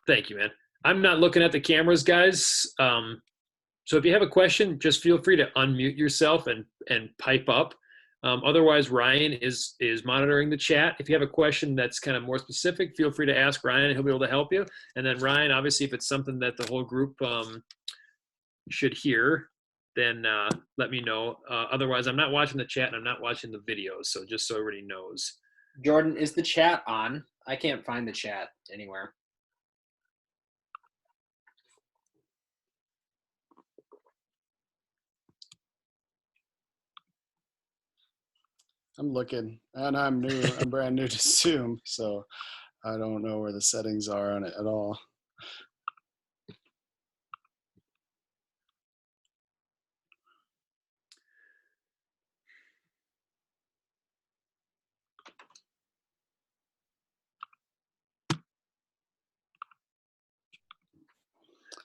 Thank you, man. I'm not looking at the cameras, guys. So if you have a question, just feel free to unmute yourself and pipe up. Otherwise, Ryan is monitoring the chat. If you have a question that's kind of more specific, feel free to ask Ryan. He'll be able to help you. And then Ryan, obviously, if it's something that the whole group should hear, then let me know. Otherwise, I'm not watching the chat and I'm not watching the videos. So just so everybody knows. Jordan, is the chat on? I can't find the chat anywhere. I'm looking, and I'm new. I'm brand new to Zoom, so I don't know where the settings are on it at all.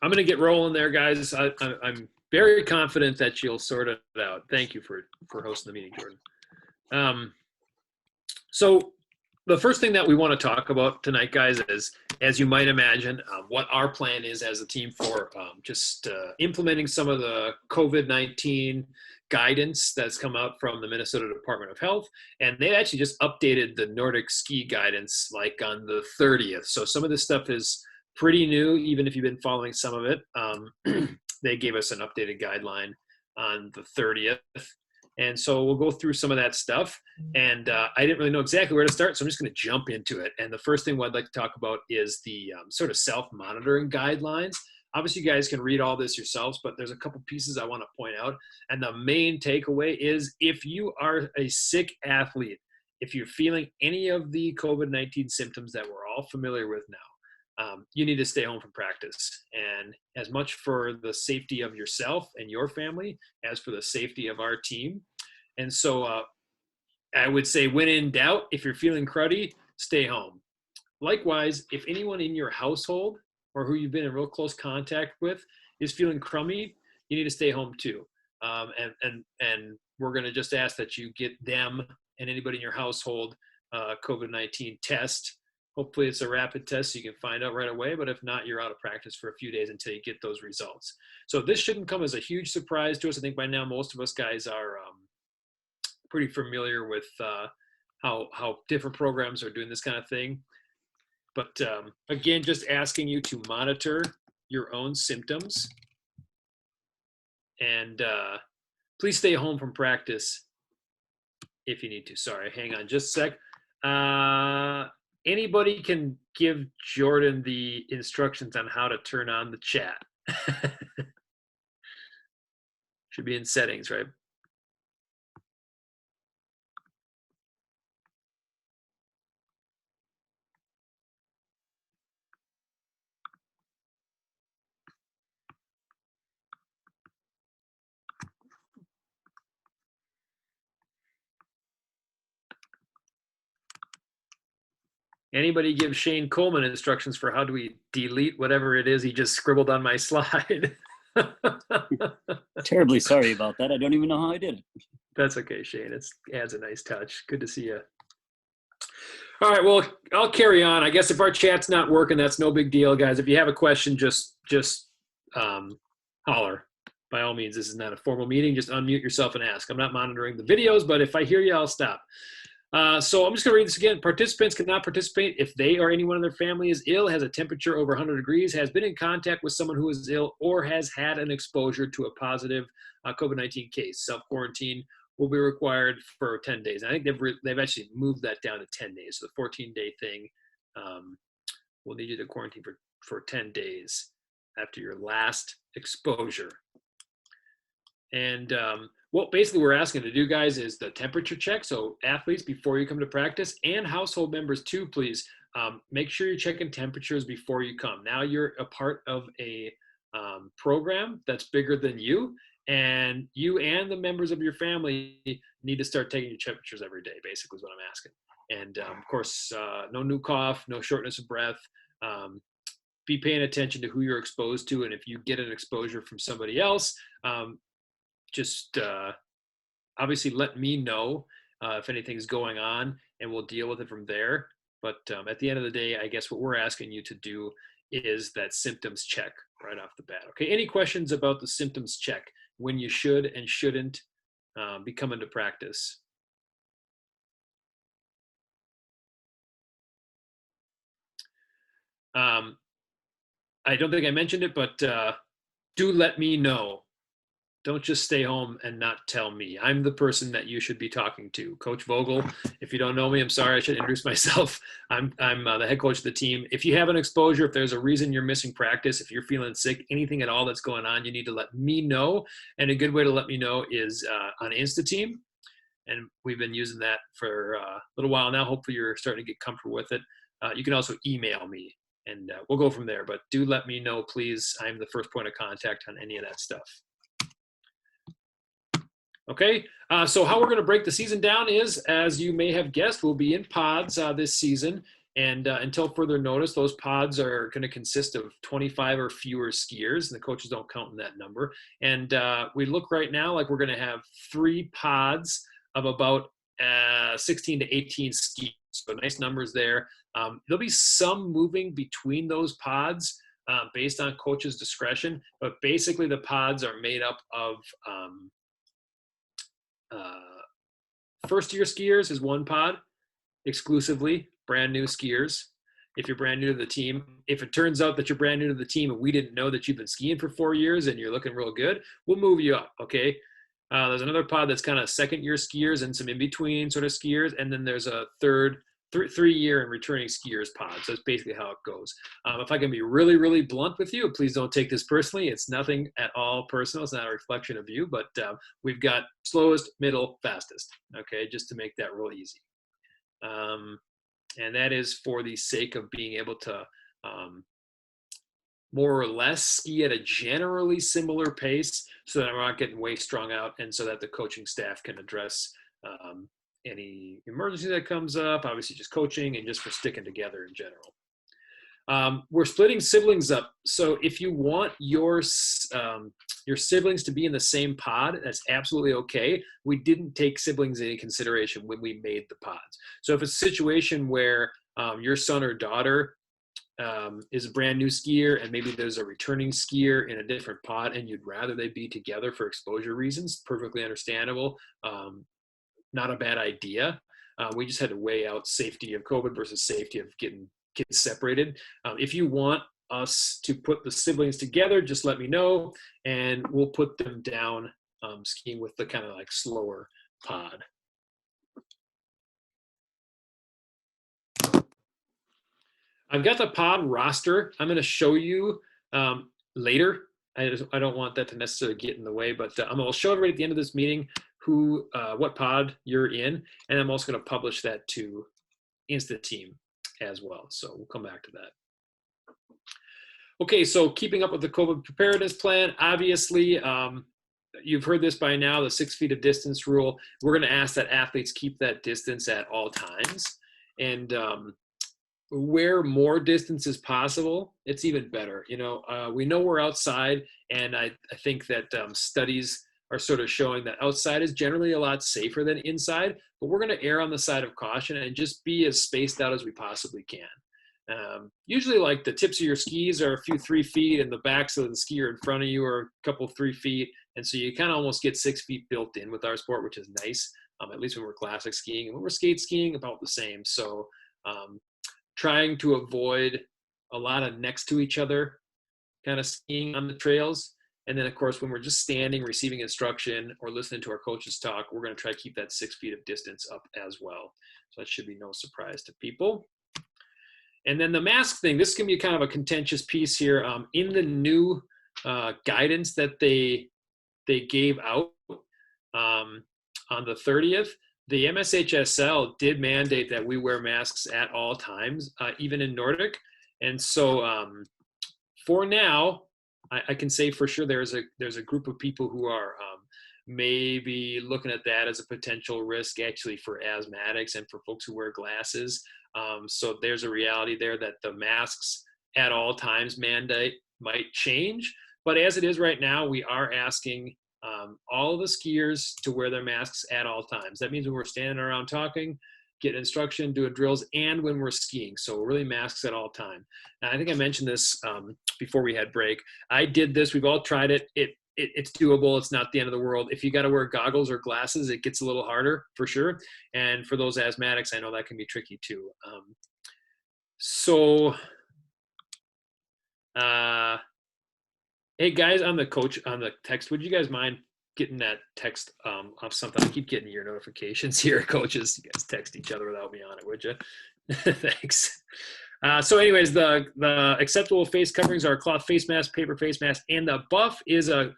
I'm going to get rolling there, guys. I'm very confident that you'll sort it out. Thank you for hosting the meeting, Jordan. So the first thing that we want to talk about tonight, guys, is, as you might imagine, what our plan is as a team for just implementing some of the COVID-19 guidance that's come out from the Minnesota Department of Health. And they actually just updated the Nordic ski guidance like on the 30th. So some of this stuff is pretty new, even if you've been following some of it. They gave us an updated guideline on the 30th. And so we'll go through some of that stuff. And I didn't really know exactly where to start, so I'm just going to jump into it. And the first thing I'd like to talk about is the sort of self-monitoring guidelines. Obviously, you guys can read all this yourselves, but there's a couple pieces I want to point out. And the main takeaway is, if you are a sick athlete, if you're feeling any of the COVID-19 symptoms that we're all familiar with now, you need to stay home from practice. And as much for the safety of yourself and your family as for the safety of our team. And so I would say, when in doubt, if you're feeling cruddy, stay home. Likewise, if anyone in your household or who you've been in real close contact with is feeling crummy, you need to stay home too. And we're going to just ask that you get them and anybody in your household COVID-19 test. Hopefully it's a rapid test so you can find out right away, but if not, you're out of practice for a few days until you get those results. So this shouldn't come as a huge surprise to us. I think by now most of us guys are pretty familiar with how different programs are doing this kind of thing. But again, just asking you to monitor your own symptoms, and please stay home from practice if you need to. Sorry, hang on just a sec. Anybody can give Jordan the instructions on how to turn on the chat. Should be in settings, right? Anybody give Shane Coleman instructions for how do we delete whatever it is he just scribbled on my slide? Terribly sorry about that. I don't even know how I did it. That's okay, Shane. It adds a nice touch. Good to see you. All right, well, I'll carry on. I guess if our chat's not working, that's no big deal, guys. If you have a question, just holler. By all means, this is not a formal meeting. Just unmute yourself and ask. I'm not monitoring the videos, but if I hear you, I'll stop. So I'm just going to read this again. Participants cannot participate if they or anyone in their family is ill, has a temperature over 100 degrees, has been in contact with someone who is ill, or has had an exposure to a positive COVID-19 case. Self-quarantine will be required for 10 days. I think they've actually moved that down to 10 days. So the 14-day thing will need you to quarantine for 10 days after your last exposure. And what basically we're asking to do, guys, is the temperature check. So athletes, before you come to practice, and household members too, please make sure you're checking temperatures before you come. Now you're a part of a program that's bigger than you, and you and the members of your family need to start taking your temperatures every day, basically is what I'm asking. And of course, no new cough, no shortness of breath. Be paying attention to who you're exposed to, and if you get an exposure from somebody else, just obviously let me know if anything's going on, and we'll deal with it from there. But at the end of the day, I guess what we're asking you to do is that symptoms check right off the bat. Okay, any questions about the symptoms check, when you should and shouldn't be coming to practice? I don't think I mentioned it, but do let me know. Don't just stay home and not tell me. I'm the person that you should be talking to. Coach Vogel, if you don't know me, I'm sorry, I should introduce myself. I'm the head coach of the team. If you have an exposure, if there's a reason you're missing practice, if you're feeling sick, anything at all that's going on, you need to let me know. And a good way to let me know is on InstaTeam. And we've been using that for a little while now. Hopefully you're starting to get comfortable with it. You can also email me, and we'll go from there. But do let me know, please. I'm the first point of contact on any of that stuff. Okay, so how we're going to break the season down is, as you may have guessed, we'll be in pods this season. And until further notice, those pods are going to consist of 25 or fewer skiers, and the coaches don't count in that number. And we look right now like we're going to have 3 pods of about 16 to 18 skiers. So nice numbers there. There'll be some moving between those pods based on coach's discretion, but basically the pods are made up of first year skiers is 1 pod exclusively, brand new skiers. If you're brand new to the team, if it turns out that you're brand new to the team and we didn't know that you've been skiing for 4 years and you're looking real good, we'll move you up. Okay. There's another pod that's kind of second year skiers and some in between sort of skiers. And then there's a 3-year and returning skiers pod. So that's basically how it goes. If I can be really, really blunt with you, please don't take this personally. It's nothing at all personal. It's not a reflection of you, but we've got slowest, middle, fastest. Okay, just to make that real easy. And that is for the sake of being able to more or less ski at a generally similar pace so that I'm not getting way strung out, and so that the coaching staff can address any emergency that comes up, obviously just coaching and just for sticking together in general. We're splitting siblings up. So if you want your siblings to be in the same pod, that's absolutely okay. We didn't take siblings into consideration when we made the pods. So if it's a situation where your son or daughter is a brand new skier and maybe there's a returning skier in a different pod and you'd rather they be together for exposure reasons, perfectly understandable. Not a bad idea. We just had to weigh out safety of COVID versus safety of getting kids separated. If you want us to put the siblings together, just let me know and we'll put them down skiing with the kind of like slower pod. I've got the pod roster. I'm going to show you later. I don't want that to necessarily get in the way, but I'm going to show everybody at the end of this meeting what pod you're in, and I'm also going to publish that to InstaTeam as well. So we'll come back to that. Okay, so keeping up with the COVID preparedness plan, obviously, you've heard this by now, the 6 feet of distance rule. We're going to ask that athletes keep that distance at all times. And where more distance is possible, it's even better. You know, we know we're outside, and I think that studies are sort of showing that outside is generally a lot safer than inside, but we're going to err on the side of caution and just be as spaced out as we possibly can. Usually like the tips of your skis are a few 3 feet and the backs of the skier in front of you are a couple 3 feet. And so you kind of almost get 6 feet built in with our sport, which is nice, at least when we're classic skiing. And when we're skate skiing, about the same. So trying to avoid a lot of next to each other kind of skiing on the trails. And then, of course, when we're just standing, receiving instruction or listening to our coaches talk, we're going to try to keep that 6 feet of distance up as well. So that should be no surprise to people. And then the mask thing, this can be kind of a contentious piece here. In the new guidance that they gave out on the 30th, the MSHSL did mandate that we wear masks at all times, even in Nordic. And so for now, I can say for sure there's a group of people who are maybe looking at that as a potential risk actually for asthmatics and for folks who wear glasses. So there's a reality there that the masks at all times mandate might change. But as it is right now, we are asking all of the skiers to wear their masks at all times. That means when we're standing around talking, get instruction, do drills, and when we're skiing. So really masks at all time. And I think I mentioned this before we had break. I did this. We've all tried it. It's doable. It's not the end of the world. If you got to wear goggles or glasses, it gets a little harder for sure. And for those asthmatics, I know that can be tricky too. Hey guys, on the text, would you guys mind getting that text of something? I keep getting your notifications here, coaches. You guys text each other without me on it, would you? Thanks. So anyways, the acceptable face coverings are cloth face mask, paper face mask, and the buff is a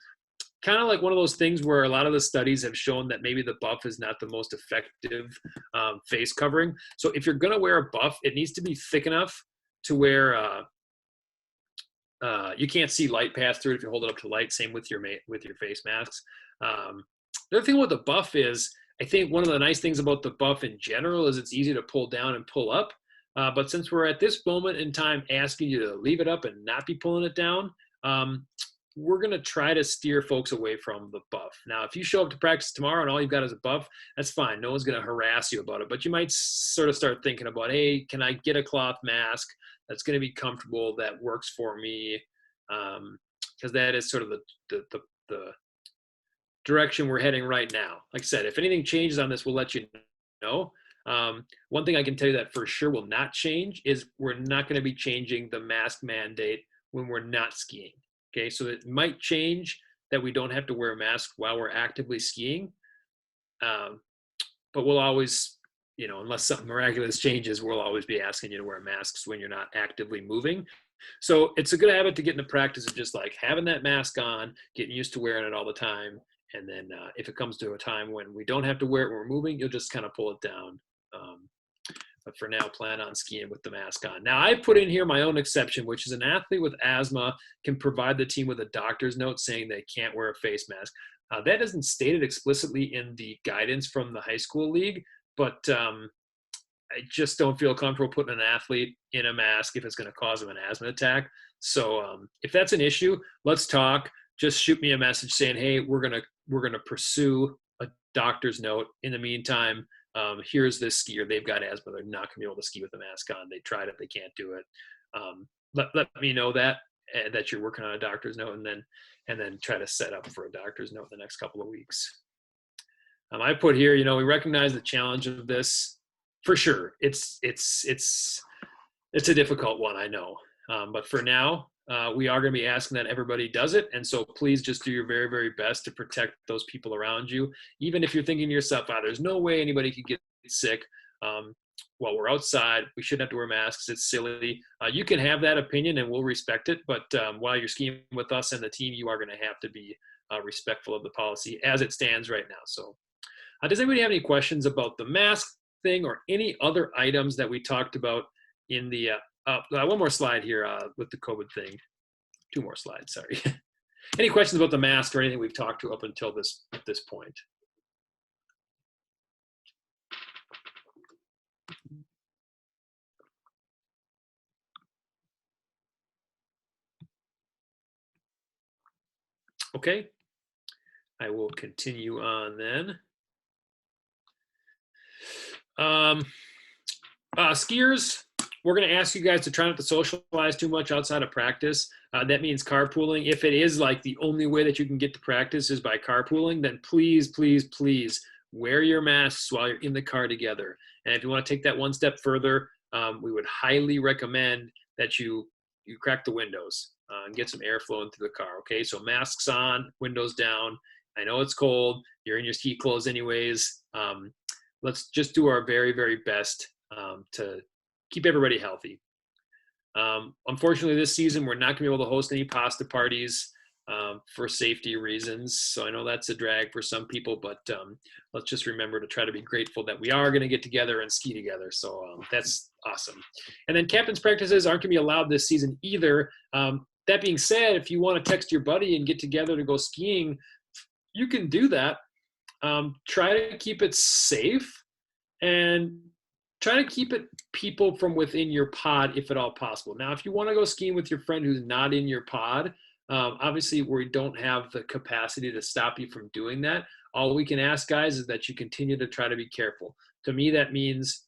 kind of like one of those things where a lot of the studies have shown that maybe the buff is not the most effective face covering. So if you're going to wear a buff, it needs to be thick enough to where you can't see light pass through it if you hold it up to light. Same with your face masks. The other thing with the buff is, I think one of the nice things about the buff in general is it's easy to pull down and pull up. But since we're at this moment in time asking you to leave it up and not be pulling it down, we're going to try to steer folks away from the buff. Now, if you show up to practice tomorrow and all you've got is a buff, that's fine. No one's going to harass you about it. But you might sort of start thinking about, hey, can I get a cloth mask that's going to be comfortable, that works for me? Because that is sort of the direction we're heading right now. Like I said, if anything changes on this, we'll let you know. One thing I can tell you that for sure will not change is we're not going to be changing the mask mandate when we're not skiing. Okay, so it might change that we don't have to wear a mask while we're actively skiing. But we'll always, unless something miraculous changes, we'll always be asking you to wear masks when you're not actively moving. So it's a good habit to get into practice of just like having that mask on, getting used to wearing it all the time. And then if it comes to a time when we don't have to wear it when we're moving, you'll just kind of pull it down. But for now, plan on skiing with the mask on. Now, I put in here my own exception, which is an athlete with asthma can provide the team with a doctor's note saying they can't wear a face mask. That isn't stated explicitly in the guidance from the high school league, but I just don't feel comfortable putting an athlete in a mask if it's going to cause them an asthma attack. So if that's an issue, let's talk. Just shoot me a message saying, hey, we're gonna pursue a doctor's note. In the meantime, here's this skier. They've got asthma. They're not gonna be able to ski with a mask on. They tried it. They can't do it. Let me know that you're working on a doctor's note, and then try to set up for a doctor's note in the next couple of weeks. I put here, we recognize the challenge of this for sure. It's a difficult one, I know. But for now, we are going to be asking that everybody does it. And so please just do your very, very best to protect those people around you. Even if you're thinking to yourself, there's no way anybody could get sick. While we're outside, we shouldn't have to wear masks. It's silly. You can have that opinion and we'll respect it. But while you're skiing with us and the team, you are going to have to be respectful of the policy as it stands right now. So does anybody have any questions about the mask thing or any other items that we talked about in the one more slide here with the COVID thing. Two more slides, sorry. Any questions about the mask or anything we've talked to up until this point? Okay, I will continue on then. Skiers, we're going to ask you guys to try not to socialize too much outside of practice. That means carpooling. If it is like the only way that you can get to practice is by carpooling, then please, please, please wear your masks while you're in the car together. And if you want to take that one step further, we would highly recommend that you crack the windows and get some air flowing through the car. Okay, so masks on, windows down. I know it's cold. You're in your ski clothes anyways. Let's just do our very, very best to keep everybody healthy. Unfortunately, this season, we're not going to be able to host any pasta parties for safety reasons. So I know that's a drag for some people, but let's just remember to try to be grateful that we are going to get together and ski together. So that's awesome. And then captain's practices aren't going to be allowed this season either. That being said, if you want to text your buddy and get together to go skiing, you can do that. Try to keep it safe and try to keep it people from within your pod if at all possible. Now, if you want to go skiing with your friend who's not in your pod, obviously we don't have the capacity to stop you from doing that. All we can ask, guys, is that you continue to try to be careful. To me, that means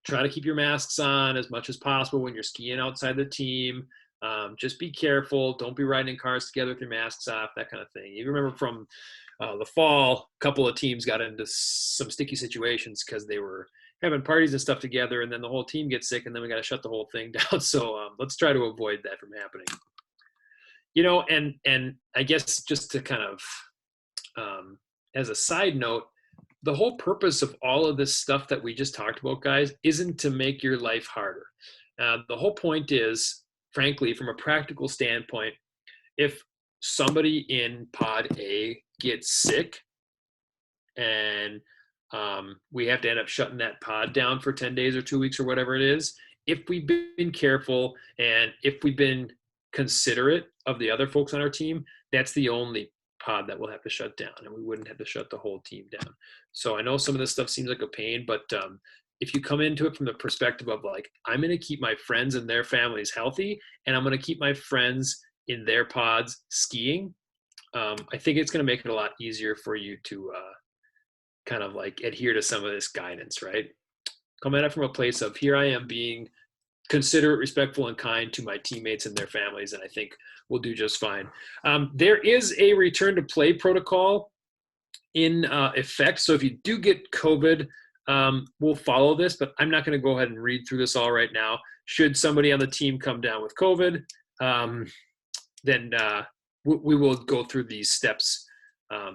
try to keep your masks on as much as possible when you're skiing outside the team. Just be careful. Don't be riding in cars together with your masks off, that kind of thing. You remember from the fall, a couple of teams got into some sticky situations because they were having parties and stuff together, and then the whole team gets sick, and then we got to shut the whole thing down. So let's try to avoid that from happening. And I guess just to kind of, as a side note, the whole purpose of all of this stuff that we just talked about, guys, isn't to make your life harder. The whole point is, frankly, from a practical standpoint, if somebody in pod A gets sick and we have to end up shutting that pod down for 10 days or 2 weeks or whatever it is, if we've been careful and if we've been considerate of the other folks on our team, that's the only pod that we'll have to shut down, and we wouldn't have to shut the whole team down. So I know some of this stuff seems like a pain, but if you come into it from the perspective of like, I'm going to keep my friends and their families healthy, and I'm going to keep my friends in their pods skiing, I think it's going to make it a lot easier for you to kind of like adhere to some of this guidance, right? Come at it from a place of, here I am being considerate, respectful, and kind to my teammates and their families, and I think we'll do just fine. There is a return to play protocol in effect. So if you do get COVID, we'll follow this, but I'm not going to go ahead and read through this all right now. Should somebody on the team come down with COVID, then we will go through these steps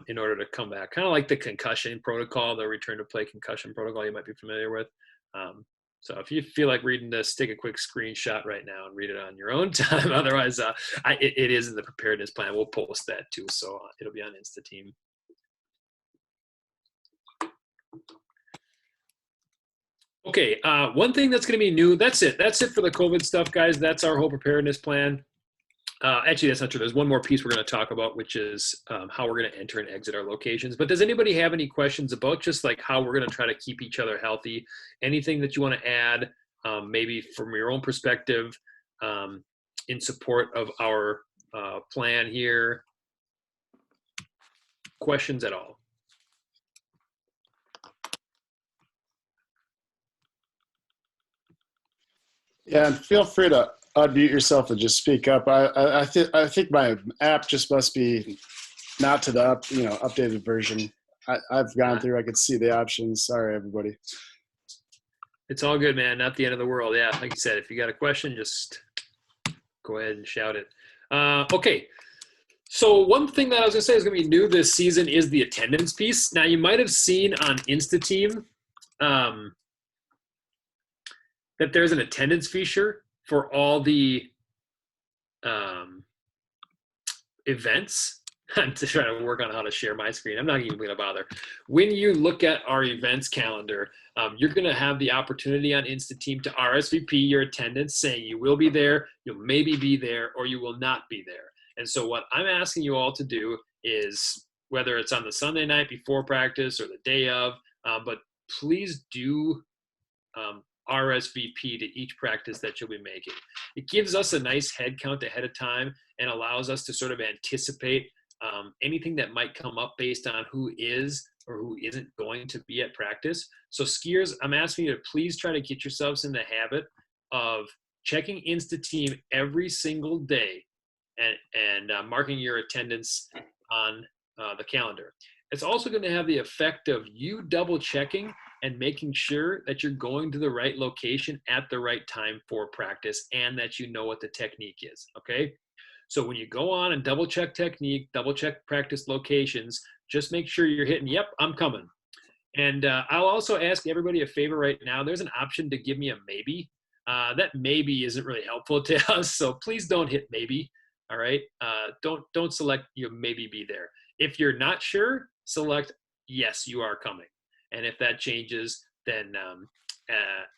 in order to come back. Kind of like the concussion protocol, the return to play concussion protocol you might be familiar with. So if you feel like reading this, take a quick screenshot right now and read it on your own time. Otherwise, it is in the preparedness plan. We'll post that too, so it'll be on Insta-Team. Okay, one thing that's going to be new, that's it. That's it for the COVID stuff, guys. That's our whole preparedness plan. Actually, that's not true. There's one more piece we're going to talk about, which is how we're going to enter and exit our locations. But does anybody have any questions about just like how we're going to try to keep each other healthy? Anything that you want to add, maybe from your own perspective, in support of our plan here? Questions at all? Yeah, and feel free to unmute yourself and just speak up. I think my app just must be not to the updated version. I've gone through. I could see the options. Sorry, everybody. It's all good, man. Not the end of the world. Yeah, like you said, if you got a question, just go ahead and shout it. Okay. So one thing that I was going to say is going to be new this season is the attendance piece. Now, you might have seen on Insta-Team that there's an attendance feature for all the events. I'm just trying to work on how to share my screen. I'm not even going to bother. When you look at our events calendar, you're going to have the opportunity on Insta-Team to RSVP your attendance, saying you will be there, you'll maybe be there, or you will not be there. And so what I'm asking you all to do is, whether it's on the Sunday night before practice or the day of, but please do RSVP to each practice that you'll be making. It gives us a nice head count ahead of time and allows us to sort of anticipate anything that might come up based on who is or who isn't going to be at practice. So skiers, I'm asking you to please try to get yourselves in the habit of checking Insta-Team every single day and marking your attendance on the calendar. It's also going to have the effect of you double checking and making sure that you're going to the right location at the right time for practice and that you know what the technique is, okay? So when you go on and double check technique, double check practice locations, just make sure you're hitting, yep, I'm coming. And I'll also ask everybody a favor right now. There's an option to give me a maybe. That maybe isn't really helpful to us, so please don't hit maybe, all right? Don't select you maybe be there. If you're not sure, select yes, you are coming. And if that changes, then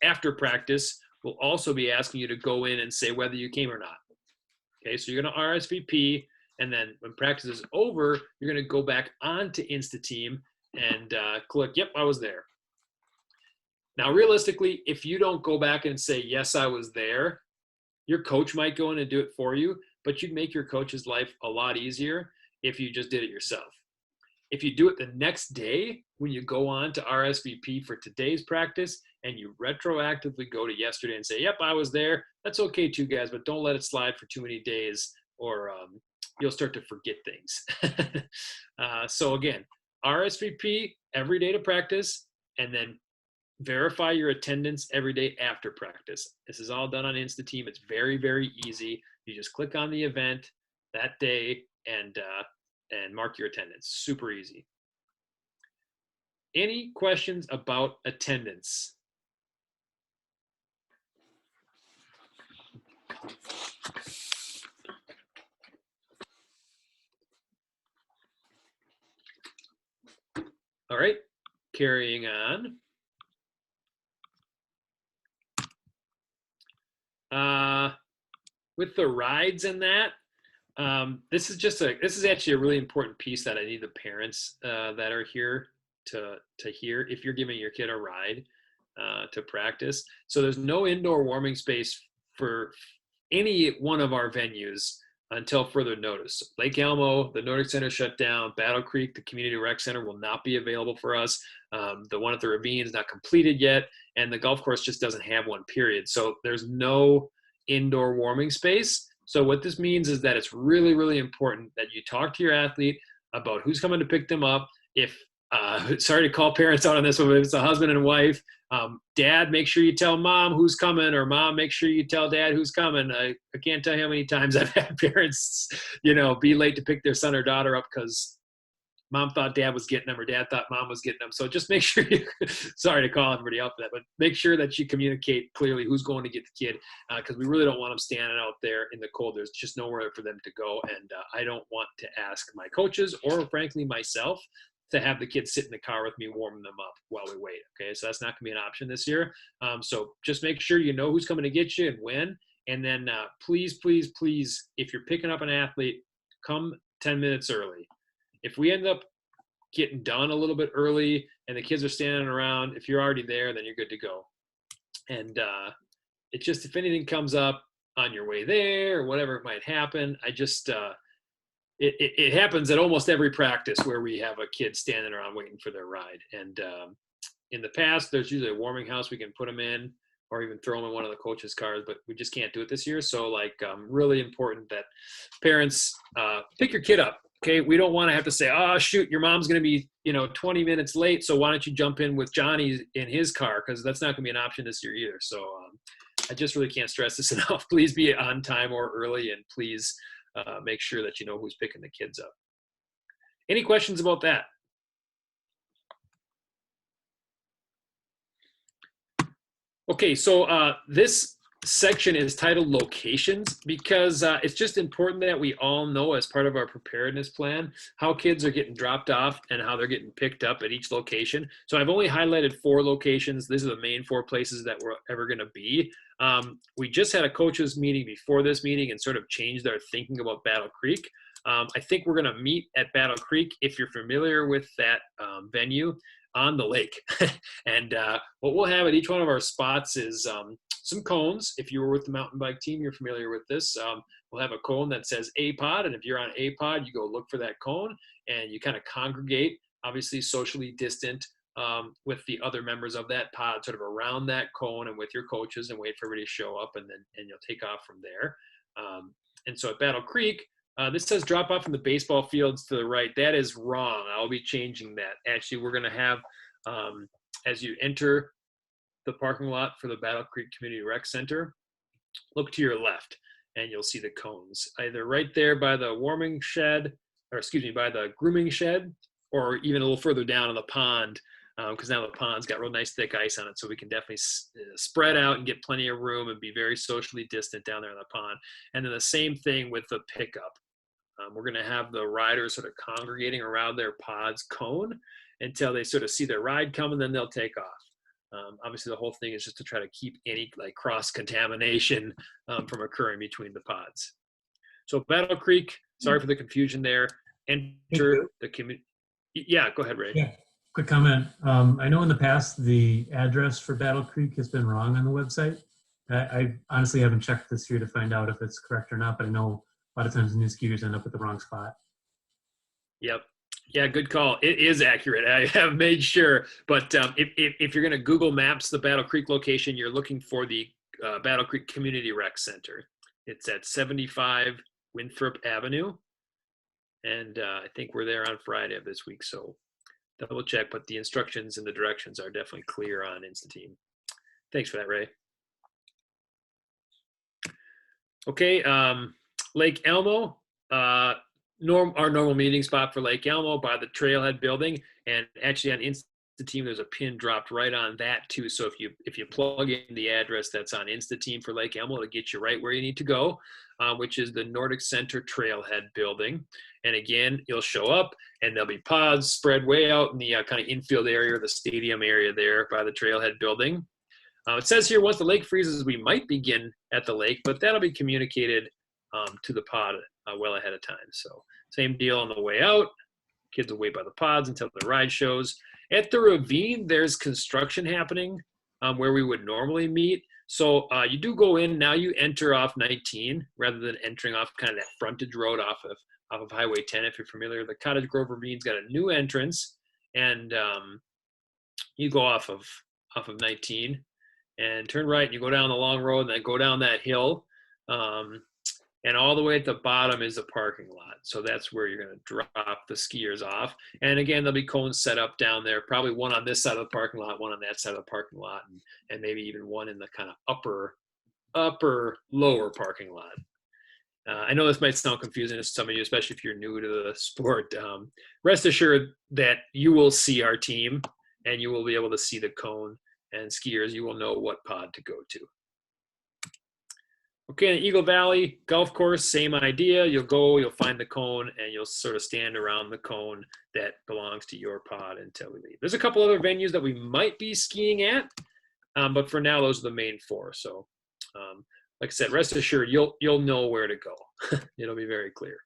after practice, we'll also be asking you to go in and say whether you came or not. Okay, so you're going to RSVP, and then when practice is over, you're going to go back onto Insta-Team and click, yep, I was there. Now, realistically, if you don't go back and say, yes, I was there, your coach might go in and do it for you, but you'd make your coach's life a lot easier if you just did it yourself. if you do it the next day when you go on to RSVP for today's practice and you retroactively go to yesterday and say, yep, I was there, that's okay too, guys, but don't let it slide for too many days or you'll start to forget things. So again, RSVP every day to practice, and then verify your attendance every day after practice. This is all done on InstaTeam. It's very, very easy. You just click on the event that day and mark your attendance. Super easy. Any questions about attendance? All right, carrying on. With the rides and that, this is actually a really important piece that I need the parents that are here to hear if you're giving your kid a ride to practice. So there's no indoor warming space for any one of our venues until further notice. Lake Elmo, the Nordic Center shut down. Battle Creek, the Community Rec Center, will not be available for us. The one at the Ravine is not completed yet, and the golf course just doesn't have one, period. So there's no indoor warming space. So what this means is that it's really, really important that you talk to your athlete about who's coming to pick them up. If sorry to call parents out on this one, but if it's a husband and wife, dad, make sure you tell mom who's coming, or mom, make sure you tell dad who's coming. I can't tell you how many times I've had parents, be late to pick their son or daughter up because mom thought dad was getting them or dad thought mom was getting them. So just make sure you, sorry to call everybody out for that, but make sure that you communicate clearly who's going to get the kid, because we really don't want them standing out there in the cold. There's just nowhere for them to go. And I don't want to ask my coaches or frankly myself to have the kids sit in the car with me warming them up while we wait. Okay, so that's not gonna be an option this year. So just make sure you know who's coming to get you and when. And then please, please, please, if you're picking up an athlete, come 10 minutes early. If we end up getting done a little bit early and the kids are standing around, if you're already there, then you're good to go. And it's just, if anything comes up on your way there or whatever it might happen, I just, it happens at almost every practice where we have a kid standing around waiting for their ride. And in the past, there's usually a warming house we can put them in or even throw them in one of the coaches' cars, but we just can't do it this year. So really important that parents pick your kid up. Okay, we don't want to have to say, oh, shoot, your mom's going to be, 20 minutes late, so why don't you jump in with Johnny in his car? Because that's not going to be an option this year either. So I just really can't stress this enough. Please be on time or early, and please make sure that you know who's picking the kids up. Any questions about that? Okay, so this section is titled locations because it's just important that we all know, as part of our preparedness plan, how kids are getting dropped off and how they're getting picked up at each location. So I've only highlighted 4 locations. These are the main 4 places that we're ever going to be. We just had a coaches meeting before this meeting and sort of changed our thinking about Battle Creek. I think we're going to meet at Battle Creek, if you're familiar with that venue, on the lake. And what we'll have at each one of our spots is some cones. If you were with the mountain bike team, you're familiar with this. We'll have a cone that says A-Pod, and if you're on A-Pod, you go look for that cone, and you kind of congregate, obviously socially distant, with the other members of that pod, sort of around that cone and with your coaches, and wait for everybody to show up, and you'll take off from there. And so at Battle Creek, this says drop off from the baseball fields to the right. That is wrong. I'll be changing that. Actually, we're going to have, as you enter the parking lot for the Battle Creek Community Rec Center, look to your left and you'll see the cones, either right there by the warming shed, or by the grooming shed, or even a little further down in the pond, because now the pond's got real nice thick ice on it, so we can definitely spread out and get plenty of room and be very socially distant down there in the pond. And then the same thing with the pickup. We're going to have the riders sort of congregating around their pod's cone until they sort of see their ride coming, then they'll take off. Obviously, the whole thing is just to try to keep any cross-contamination from occurring between the pods. So Battle Creek, sorry for the confusion there. Enter the community. Yeah, go ahead, Ray. Yeah, quick comment. I know in the past the address for Battle Creek has been wrong on the website. I honestly haven't checked this year to find out if it's correct or not, but I know a lot of times new skiers end up at the wrong spot. Yep. Yeah, good call. It is accurate. I have made sure. But if you're going to Google Maps the Battle Creek location, you're looking for the Battle Creek Community Rec Center. It's at 75 Winthrop Avenue. And I think we're there on Friday of this week. So double check. But the instructions and the directions are definitely clear on InstaTeam. Thanks for that, Ray. Okay, Lake Elmo. Our normal meeting spot for Lake Elmo by the Trailhead building, and actually on InstaTeam there's a pin dropped right on that too. So if you plug in the address that's on InstaTeam for Lake Elmo, it'll get you right where you need to go, which is the Nordic Center Trailhead building. And again, you'll show up, and there'll be pods spread way out in the kind of infield area, or the stadium area there by the Trailhead building. It says here, once the lake freezes, we might begin at the lake, but that'll be communicated to the pod well ahead of time. So same deal on the way out. Kids will wait by the pods until the ride shows. At the ravine, there's construction happening where we would normally meet. So you do go in. Now you enter off 19 rather than entering off kind of that frontage road off of Highway 10. If you're familiar, the Cottage Grove Ravine's got a new entrance, and you go off of 19. And turn right, and you go down the long road, and then go down that hill. And all the way at the bottom is the parking lot. So that's where you're going to drop the skiers off. And again, there'll be cones set up down there, probably one on this side of the parking lot, one on that side of the parking lot, and maybe even one in the kind of lower parking lot. I know this might sound confusing to some of you, especially if you're new to the sport. Rest assured that you will see our team, and you will be able to see the cone. And skiers, you will know what pod to go to. Okay, in Eagle Valley Golf Course, same idea. You'll find the cone, and you'll sort of stand around the cone that belongs to your pod until we leave. There's a couple other venues that we might be skiing at, but for now, those are the main four. So, like I said, rest assured, you'll know where to go. It'll be very clear.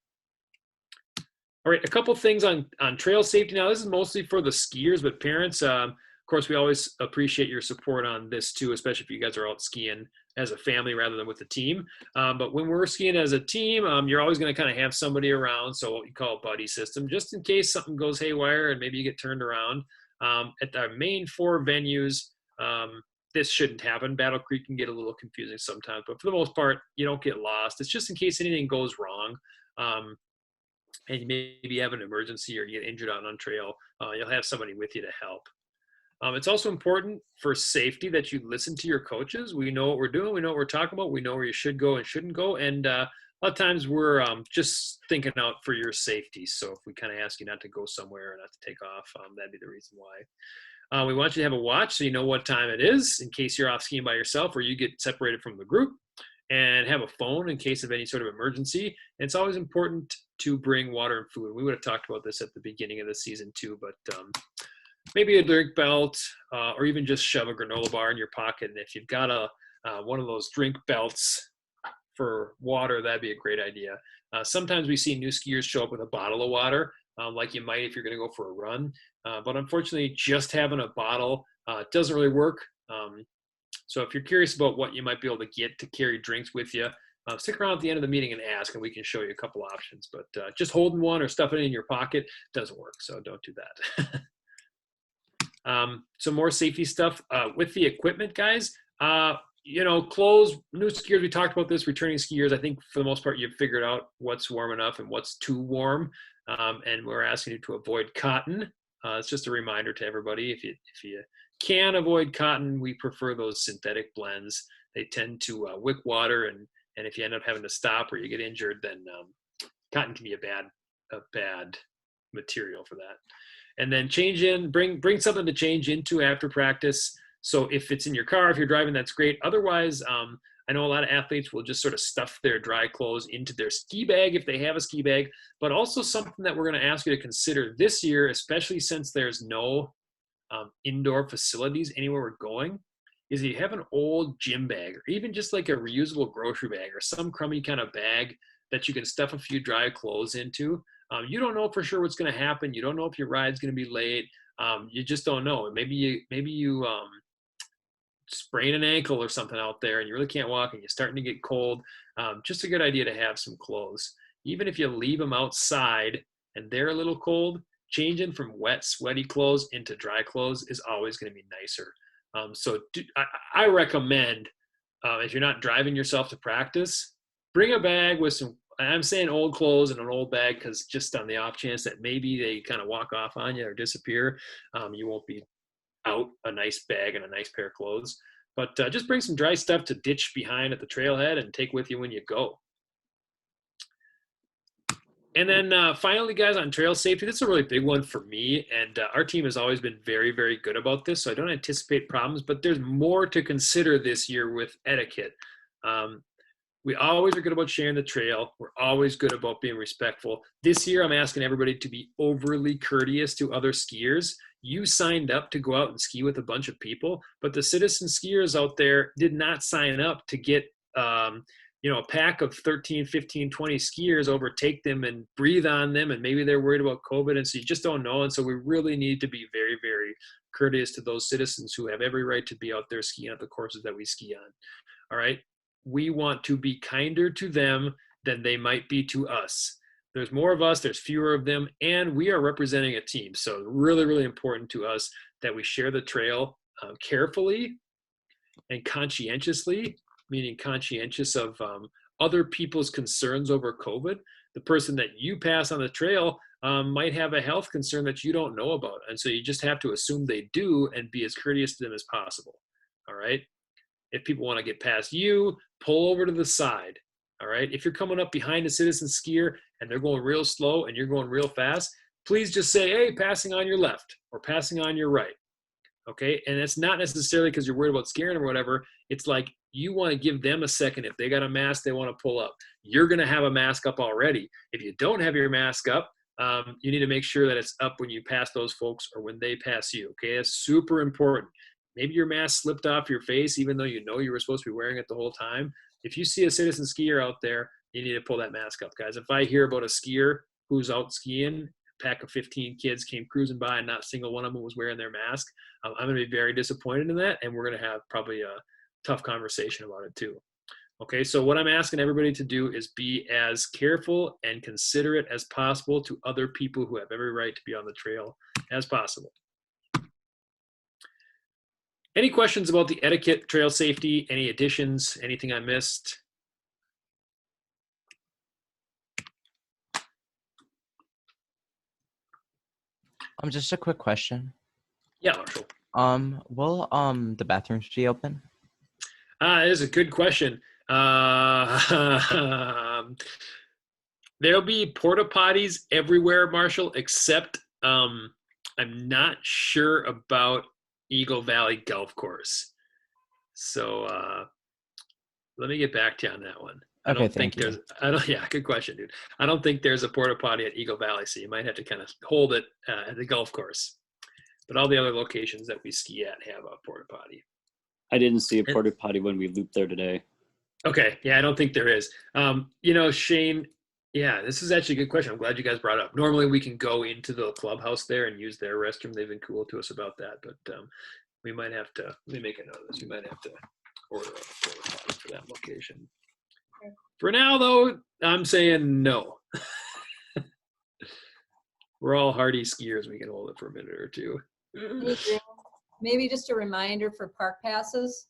All right, a couple things on trail safety. Now, this is mostly for the skiers, but parents, of course, we always appreciate your support on this too, especially if you guys are out skiing as a family rather than with a team. But when we're skiing as a team, you're always going to kind of have somebody around, so what you call a buddy system, just in case something goes haywire and maybe you get turned around. At our main four venues, this shouldn't happen. Battle Creek can get a little confusing sometimes, but for the most part, you don't get lost. It's just in case anything goes wrong. And you maybe have an emergency or you get injured on trail, you'll have somebody with you to help. It's also important for safety that you listen to your coaches. We know what we're doing. We know what we're talking about. We know where you should go and shouldn't go. And a lot of times we're just thinking out for your safety. So if we kind of ask you not to go somewhere or not to take off, that'd be the reason why. We want you to have a watch so you know what time it is in case you're off skiing by yourself or you get separated from the group, and have a phone in case of any sort of emergency. And it's always important to bring water and food. We would have talked about this at the beginning of the season too, but maybe a drink belt, or even just shove a granola bar in your pocket. And if you've got one of those drink belts for water, that'd be a great idea. Sometimes we see new skiers show up with a bottle of water, like you might if you're going to go for a run. But unfortunately, just having a bottle doesn't really work. So if you're curious about what you might be able to get to carry drinks with you, stick around at the end of the meeting and ask, and we can show you a couple options. But just holding one or stuffing it in your pocket doesn't work, so don't do that. Some more safety stuff with the equipment, guys. Clothes, new skiers, we talked about this, returning skiers. I think for the most part, you've figured out what's warm enough and what's too warm. And we're asking you to avoid cotton. It's just a reminder to everybody. If you can avoid cotton, we prefer those synthetic blends. They tend to wick water, and if you end up having to stop or you get injured, then cotton can be a bad material for that. And then bring something to change into after practice. So if it's in your car, if you're driving, that's great. Otherwise, I know a lot of athletes will just sort of stuff their dry clothes into their ski bag if they have a ski bag. But also something that we're going to ask you to consider this year, especially since there's no indoor facilities anywhere we're going, is you have an old gym bag or even just like a reusable grocery bag or some crummy kind of bag that you can stuff a few dry clothes into. You don't know for sure what's going to happen. You don't know if your ride's going to be late. You just don't know. Maybe you sprain an ankle or something out there and you really can't walk and you're starting to get cold. Just a good idea to have some clothes. Even if you leave them outside and they're a little cold, changing from wet, sweaty clothes into dry clothes is always going to be nicer. I recommend, if you're not driving yourself to practice, bring a bag with some, I'm saying old clothes and an old bag, because just on the off chance that maybe they kind of walk off on you or disappear, you won't be out a nice bag and a nice pair of clothes. But just bring some dry stuff to ditch behind at the trailhead and take with you when you go. And then finally, guys, on trail safety, this is a really big one for me. And our team has always been very, very good about this. So I don't anticipate problems, but there's more to consider this year with etiquette. We always are good about sharing the trail. We're always good about being respectful. This year, I'm asking everybody to be overly courteous to other skiers. You signed up to go out and ski with a bunch of people, but the citizen skiers out there did not sign up to get a pack of 13, 15, 20 skiers, overtake them and breathe on them, and maybe they're worried about COVID, and so you just don't know. And so we really need to be very, very courteous to those citizens who have every right to be out there skiing at the courses that we ski on. All right? We want to be kinder to them than they might be to us. There's more of us, there's fewer of them, and we are representing a team. So really, really important to us that we share the trail carefully and conscientiously, meaning conscientious of other people's concerns over COVID. The person that you pass on the trail might have a health concern that you don't know about. And so you just have to assume they do and be as courteous to them as possible. All right. If people want to get past you, pull over to the side. All right. If you're coming up behind a citizen skier and they're going real slow and you're going real fast, please just say, hey, passing on your left or passing on your right. Okay. And it's not necessarily because you're worried about scaring them or whatever. It's like you want to give them a second. If they got a mask, they want to pull up. You're going to have a mask up already. If you don't have your mask up, you need to make sure that it's up when you pass those folks or when they pass you. Okay. That's super important. Maybe your mask slipped off your face, even though you know you were supposed to be wearing it the whole time. If you see a citizen skier out there, you need to pull that mask up, guys. If I hear about a skier who's out skiing, a pack of 15 kids came cruising by and not a single one of them was wearing their mask, I'm going to be very disappointed in that, and we're going to have probably a tough conversation about it too. Okay, so what I'm asking everybody to do is be as careful and considerate as possible to other people who have every right to be on the trail as possible. Any questions about the etiquette, trail safety, any additions, anything I missed? Just a quick question. Yeah, Marshall. Will the bathrooms be open? That is a good question. There'll be porta potties everywhere, Marshall, except I'm not sure about Eagle Valley Golf Course. So let me get back to you on that one. Okay, thank you. Yeah, good question, dude. I don't think there's a porta potty at Eagle Valley, so you might have to kind of hold it at the golf course. But all the other locations that we ski at have a porta potty. I didn't see a porta potty when we looped there today. Okay, yeah, I don't think there is. Shane, yeah, this is actually a good question. I'm glad you guys brought it up. Normally we can go into the clubhouse there and use their restroom. They've been cool to us about that, but we might have to, let me make a note of this. We might have to order a porta potty for that location. For now, though, I'm saying no. We're all hardy skiers. We can hold it for a minute or two. Maybe just a reminder for park passes.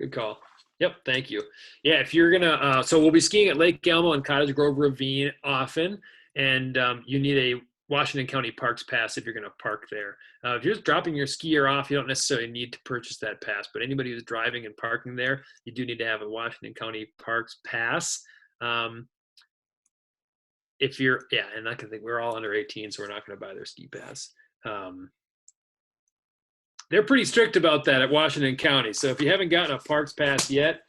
Good call. Yep, thank you. Yeah, if you're gonna, so we'll be skiing at Lake Elmo and Cottage Grove Ravine often, and you need a Washington County Parks Pass if you're gonna park there. If you're just dropping your skier off, you don't necessarily need to purchase that pass, but anybody who's driving and parking there, you do need to have a Washington County Parks Pass. If you're, yeah, and I can think we're all under 18, so we're not gonna buy their ski pass. They're pretty strict about that at Washington County. So if you haven't gotten a parks pass yet,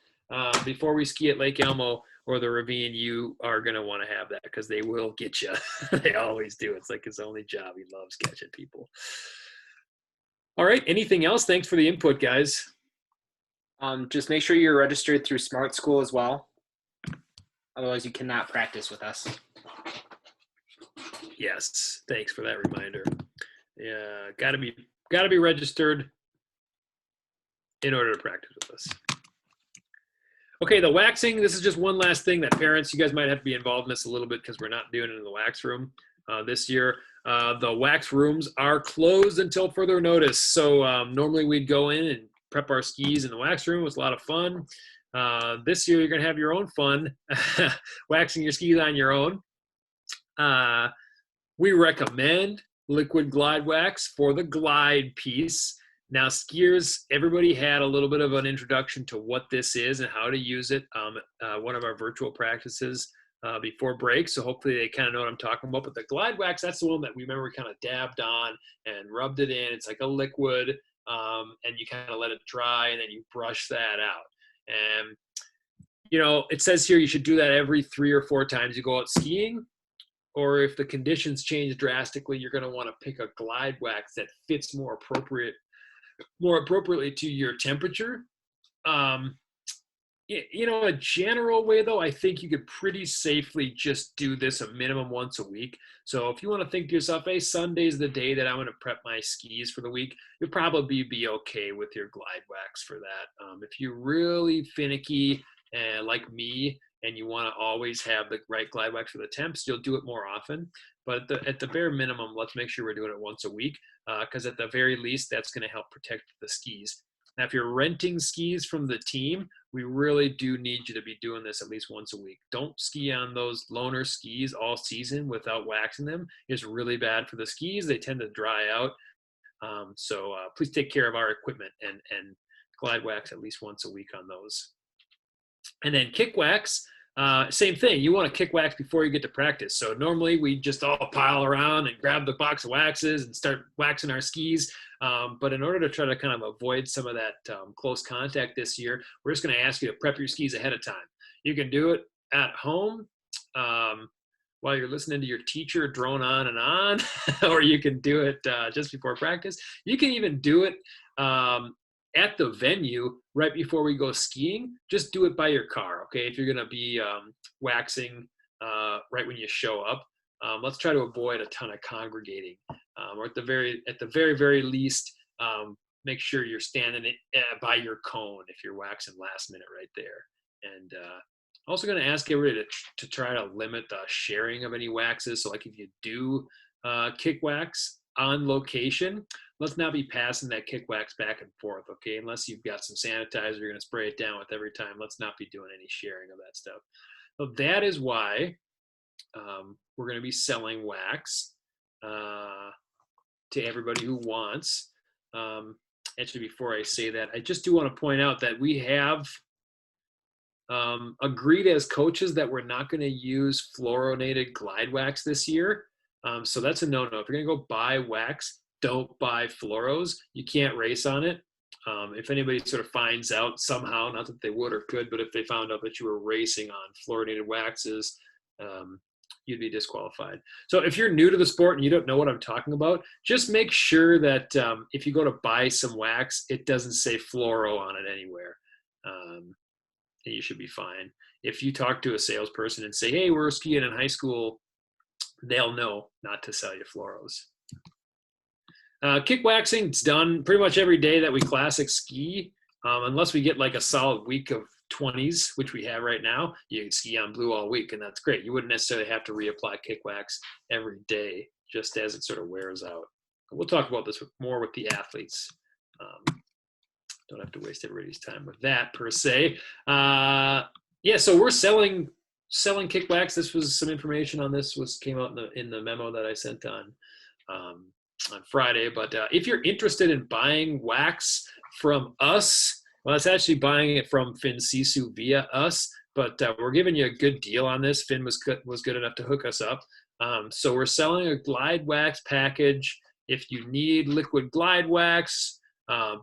before we ski at Lake Elmo or the Ravine, you are going to want to have that because they will get you. They always do. It's like his only job. He loves catching people. All right. Anything else? Thanks for the input, guys. Just make sure you're registered through Smart School as well. Otherwise, you cannot practice with us. Yes. Thanks for that reminder. Yeah. Got to be registered in order to practice with us. Okay, the waxing, this is just one last thing that parents, you guys might have to be involved in this a little bit because we're not doing it in the wax room. this year. The wax rooms are closed until further notice. So normally we'd go in and prep our skis in the wax room. It was a lot of fun. This year you're going to have your own fun waxing your skis on your own. We recommend liquid glide wax for the glide piece. Now, skiers, everybody had a little bit of an introduction to what this is and how to use it. One of our virtual practices before break, so hopefully they kind of know what I'm talking about. But the glide wax, that's the one that we remember we kind of dabbed on and rubbed it in. It's like a liquid, and you kind of let it dry, and then you brush that out. And, you know, it says here you should do that every 3 or 4 times you go out skiing. Or if the conditions change drastically, you're going to want to pick a glide wax that fits more appropriately to your temperature. You know, a general way though, I think you could pretty safely just do this a minimum once a week. So if you want to think to yourself, hey, Sunday's the day that I'm going to prep my skis for the week, you'll probably be okay with your glide wax for that. If you're really finicky like me, and you want to always have the right glide wax for the temps, you'll do it more often. But at the bare minimum, let's make sure we're doing it once a week, because at the very least, that's going to help protect the skis. Now, if you're renting skis from the team, we really do need you to be doing this at least once a week. Don't ski on those loaner skis all season without waxing them. It's really bad for the skis. They tend to dry out. So please take care of our equipment and glide wax at least once a week on those. And then kick wax, same thing. You want to kick wax before you get to practice. So normally we just all pile around and grab the box of waxes and start waxing our skis. But in order to try to kind of avoid some of that close contact this year, we're just going to ask you to prep your skis ahead of time. You can do it at home while you're listening to your teacher drone on and on, or you can do it just before practice. You can even do it at the venue right before we go skiing. Just do it by your car, okay? If you're going to be waxing right when you show up, let's try to avoid a ton of congregating, or at the very least, make sure you're standing by your cone if you're waxing last minute right there. And also going to ask everybody to try to limit the sharing of any waxes. So like if you do kick wax on location, let's not be passing that kick wax back and forth, okay? Unless you've got some sanitizer you're going to spray it down with every time. Let's not be doing any sharing of that stuff. So that is why we're going to be selling wax to everybody who wants. Actually, before I say that, I just do want to point out that we have agreed as coaches that we're not going to use fluorinated glide wax this year. So that's a no-no. If you're going to go buy wax, don't buy fluoros. You can't race on it. If anybody sort of finds out somehow, not that they would or could, but if they found out that you were racing on fluorinated waxes, you'd be disqualified. So if you're new to the sport and you don't know what I'm talking about, just make sure that if you go to buy some wax, it doesn't say fluoro on it anywhere. And you should be fine. If you talk to a salesperson and say, hey, we're skiing in high school, they'll know not to sell you fluoros. Kick waxing, it's done pretty much every day that we classic ski, unless we get like a solid week of 20s, which we have right now. You can ski on blue all week, and that's great. You wouldn't necessarily have to reapply kick wax every day, just as it sort of wears out. We'll talk about this more with the athletes. Don't have to waste everybody's time with that per se. Yeah, so we're selling kick wax. This was some information on this came out in the memo that I sent on Friday. But if you're interested in buying wax from us, well, it's actually buying it from Finn Sisu via us, but we're giving you a good deal on this. Finn was good enough to hook us up. So we're selling a glide wax package. If you need liquid glide wax,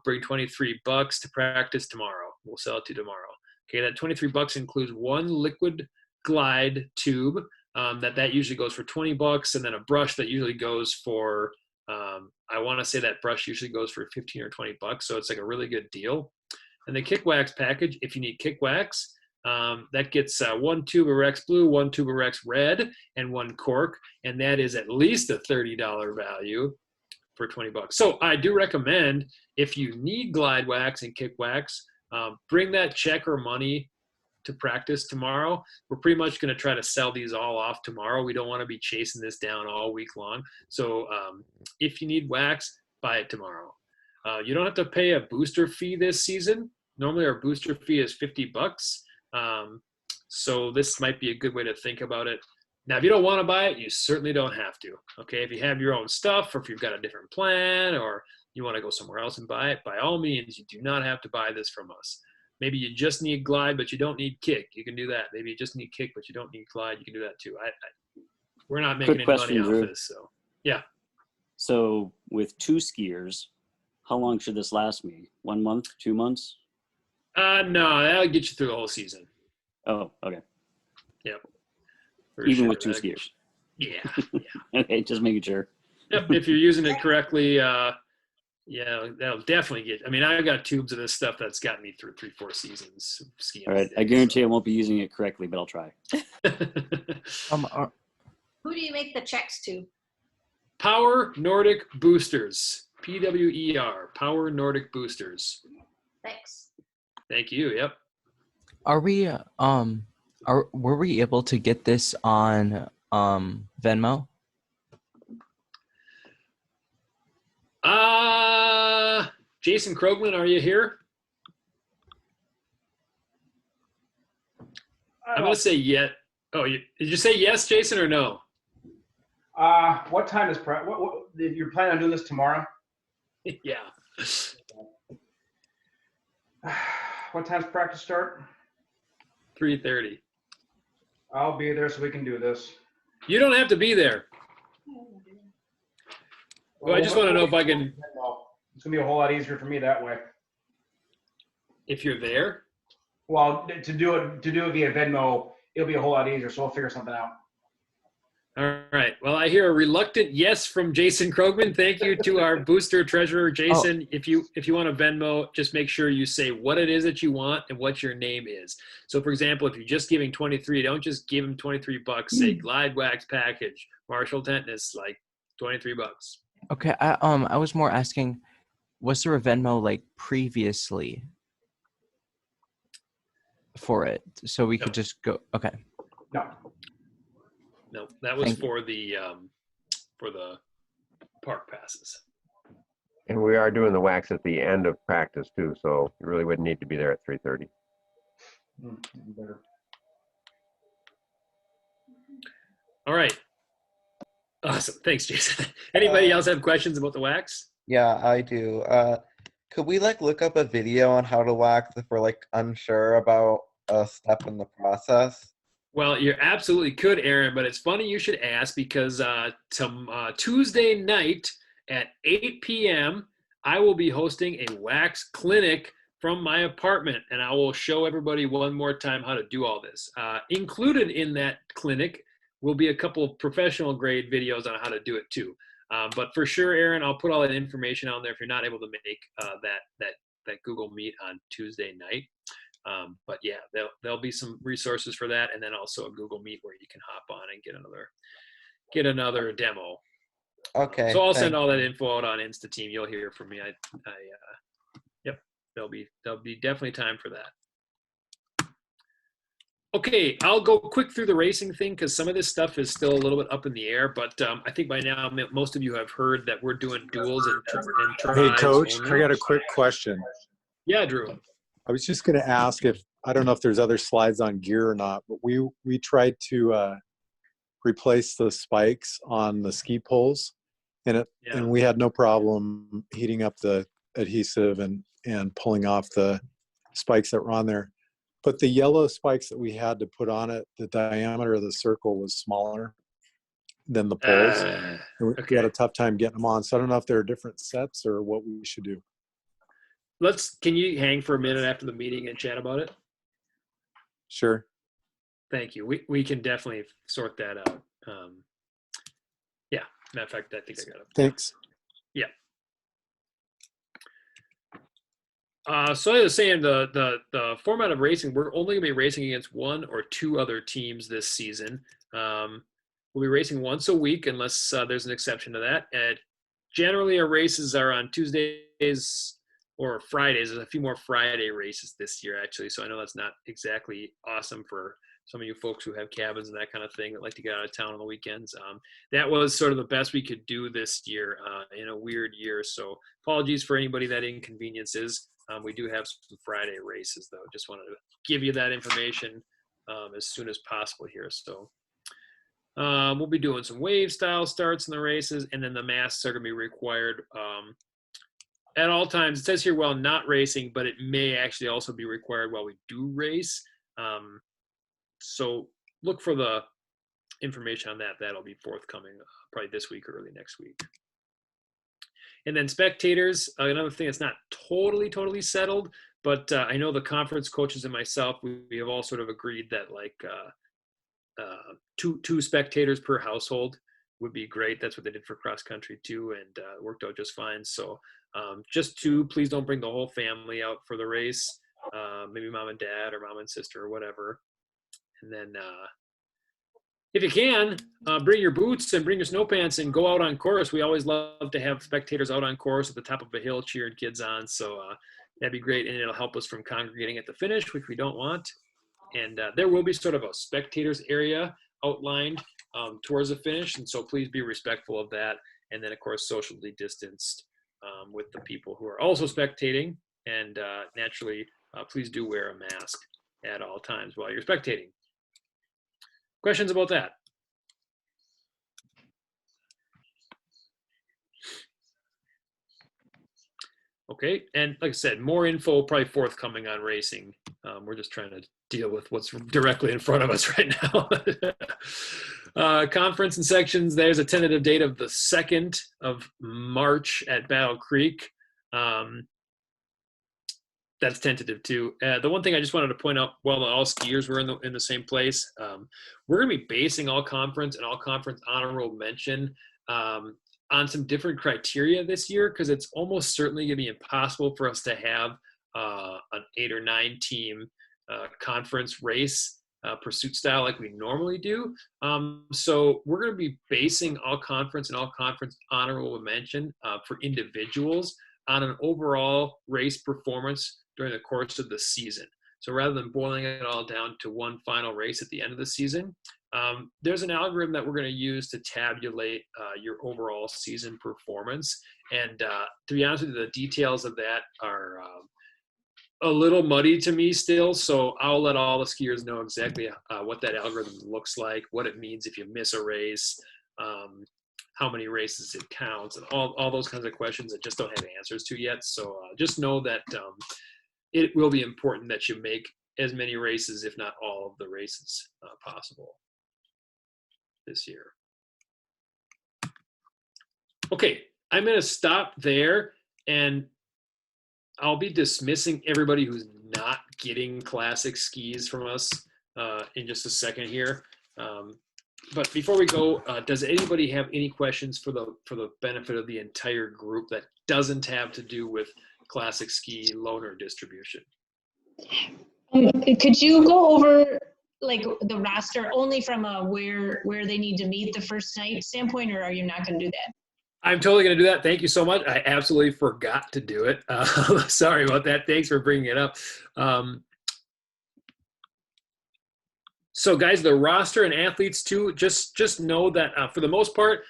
bring $23 to practice tomorrow. We'll sell it to you tomorrow. Okay, that $23 includes one liquid glide tube that usually goes for $20, and then a brush that usually goes for I want to say that brush usually goes for $15 or $20, so it's like a really good deal. And the kick wax package, if you need kick wax, that gets one tube of Rex Blue, one tube of Rex Red, and one cork, and that is at least a $30 value for $20. So I do recommend, if you need glide wax and kick wax, bring that check or money to practice tomorrow. We're pretty much going to try to sell these all off tomorrow. We don't want to be chasing this down all week long. So if you need wax, buy it tomorrow. You don't have to pay a booster fee this season. Normally our booster fee is $50. So this might be a good way to think about it. Now, if you don't want to buy it, you certainly don't have to. Okay, if you have your own stuff, or if you've got a different plan, or you want to go somewhere else and buy it, by all means, you do not have to buy this from us. Maybe you just need glide, but you don't need kick. You can do that. Maybe you just need kick, but you don't need glide. You can do that too. We're not making Quick any question, money off Drew. this. So, yeah. So with 2 skiers, how long should this last me? 1 month, 2 months? No, that'll get you through the whole season. Oh, okay. Yep. For Even sure. with 2 That'll get skiers. you- Yeah. Okay, just making sure. Yep. If you're using it correctly, yeah, that'll definitely get. I mean, I've got tubes of this stuff that's gotten me through 3-4 seasons of skiing. All right, I guarantee I won't be using it correctly, but I'll try. Are, Who do you make the checks to? Power Nordic Boosters. PWER. Power Nordic Boosters. Thanks. Thank you. Yep. are we were we able to get this on Venmo? Jason Krogman, are you here? I'm going to say yes. Oh, did you say yes, Jason, or no? What time is what you're planning on doing this tomorrow? Yeah. What time's practice start? 3:30. I'll be there so we can do this. You don't have to be there. Well, I just want to know if I can, It's gonna be a whole lot easier for me that way. if you're there. Well, to do it via Venmo, it'll be a whole lot easier. So we'll figure something out. All right. Well, I hear a reluctant yes from Jason Krogman. Thank you to our booster treasurer, Jason. If you want to Venmo, just make sure you say what it is that you want and what your name is. So, for example, if you're just giving 23, don't just give him $23. Say Glide Wax Package, Marshall Tetanus, like $23. Okay, I was more asking, was there a Venmo like previously for it, so we could just go? Okay. No. No, that was Thank for the park passes. And we are doing the wax at the end of practice too, so you really wouldn't need to be there at 3:30. Better. All right. Awesome. Thanks, Jason. Anybody else have questions about the wax? Yeah, I do. Could we like look up a video on how to wax if we're like unsure about a step in the process? Well, you absolutely could, Aaron, but it's funny you should ask because Tuesday night at 8 p.m., I will be hosting a wax clinic from my apartment, and I will show everybody one more time how to do all this. Included in that clinic will be a couple of professional grade videos on how to do it too. But for sure, Aaron, I'll put all that information on there if you're not able to make that Google Meet on Tuesday night. But yeah, there'll be some resources for that, and then also a Google Meet where you can hop on and get another demo. Okay. So I'll send all that info out on Insta-Team. You'll hear from me. Yep, there'll be definitely time for that. Okay, I'll go quick through the racing thing because some of this stuff is still a little bit up in the air, but I think by now most of you have heard that we're doing duels and tries. Hey, Coach, only. I got a quick question. Yeah, Drew. I was just going to ask I don't know if there's other slides on gear or not, but we tried to replace the spikes on the ski poles, and we had no problem heating up the adhesive and pulling off the spikes that were on there. But the yellow spikes that we had to put on it, the diameter of the circle was smaller than the poles. And we had a tough time getting them on. So I don't know if there are different sets or what we should do. Can you hang for a minute after the meeting and chat about it? Sure. Thank you. We can definitely sort that out. Yeah, matter of fact, I think I got it. Thanks. Yeah. So I was saying the format of racing, we're only gonna be racing against 1 or 2 other teams this season. We'll be racing once a week unless there's an exception to that. And generally our races are on Tuesdays or Fridays. There's a few more Friday races this year, actually. So I know that's not exactly awesome for some of you folks who have cabins and that kind of thing that like to get out of town on the weekends. That was sort of the best we could do this year in a weird year. So apologies for anybody that inconveniences. We do have some Friday races, though. Just wanted to give you that information as soon as possible here. So we'll be doing some wave style starts in the races, and then the masks are going to be required at all times. It says here while not racing, but it may actually also be required while we do race. So look for the information on that. That'll be forthcoming probably this week or early next week. And then spectators, another thing that's not totally settled, but I know the conference coaches and myself, we have all sort of agreed that like two spectators per household would be great. That's what they did for cross country too, and it worked out just fine. So just two. Please don't bring the whole family out for the race. Maybe mom and dad or mom and sister or whatever. And then if you can, bring your boots and bring your snow pants and go out on course. We always love to have spectators out on course at the top of a hill cheering kids on. So that'd be great, and it'll help us from congregating at the finish, which we don't want. And there will be sort of a spectators area outlined towards the finish, and so please be respectful of that. And then, of course, socially distanced with the people who are also spectating. And naturally, please do wear a mask at all times while you're spectating. Questions about that? Okay, and like I said, more info probably forthcoming on racing. We're just trying to deal with what's directly in front of us right now. Conference and sections, there's a tentative date of the 2nd of March at Battle Creek. That's tentative too. The one thing I just wanted to point out, while all skiers were in the same place, we're going to be basing all conference and all conference honorable mention on some different criteria this year, because it's almost certainly going to be impossible for us to have an 8 or 9 team conference race pursuit style like we normally do. So we're going to be basing all conference and all conference honorable mention for individuals on an overall race performance during the course of the season. So rather than boiling it all down to one final race at the end of the season, there's an algorithm that we're going to use to tabulate your overall season performance. And to be honest with you, the details of that are a little muddy to me still. So I'll let all the skiers know exactly what that algorithm looks like, what it means if you miss a race, how many races it counts, and all those kinds of questions that just don't have answers to yet. So just know that it will be important that you make as many races, if not all of the races possible this year. Okay, I'm going to stop there, and I'll be dismissing everybody who's not getting classic skis from us in just a second here. But before we go, does anybody have any questions for the benefit of the entire group that doesn't have to do with classic ski loaner distribution? Could you go over like the roster only from a where they need to meet the first night standpoint, or are you not going to do that? I'm totally going to do that. Thank you so much. I absolutely forgot to do it. Sorry about that. Thanks for bringing it up. So guys, the roster and athletes too, just know that for the most part,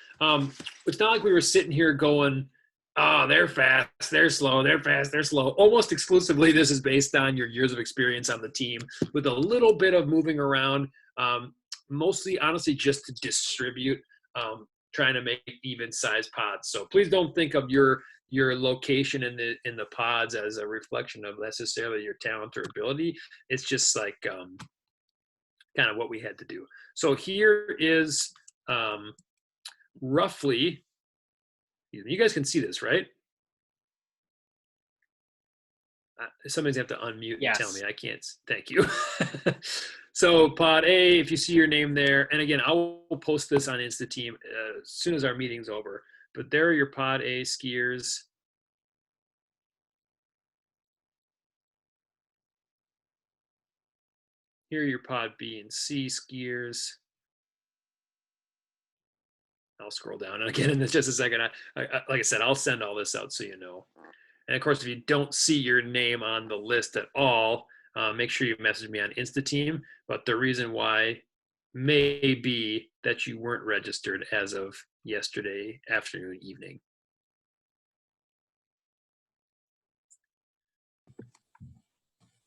it's not like we were sitting here going, oh, they're fast, they're slow, they're fast, they're slow. Almost exclusively, this is based on your years of experience on the team with a little bit of moving around, mostly, honestly, just to distribute, trying to make even size pods. So please don't think of your location in the pods as a reflection of necessarily your talent or ability. It's just like kind of what we had to do. So here is roughly, you guys can see this, right? Somebody's have to unmute and tell me. I can't. Thank you. So pod A, if you see your name there, and again, I will post this on InstaTeam as soon as our meeting's over. But there are your pod A skiers. Here are your pod B and C skiers. I'll scroll down, and again in just a second. Like I said, I'll send all this out so you know. And of course, if you don't see your name on the list at all, make sure you message me on InstaTeam. But the reason why may be that you weren't registered as of yesterday afternoon, evening.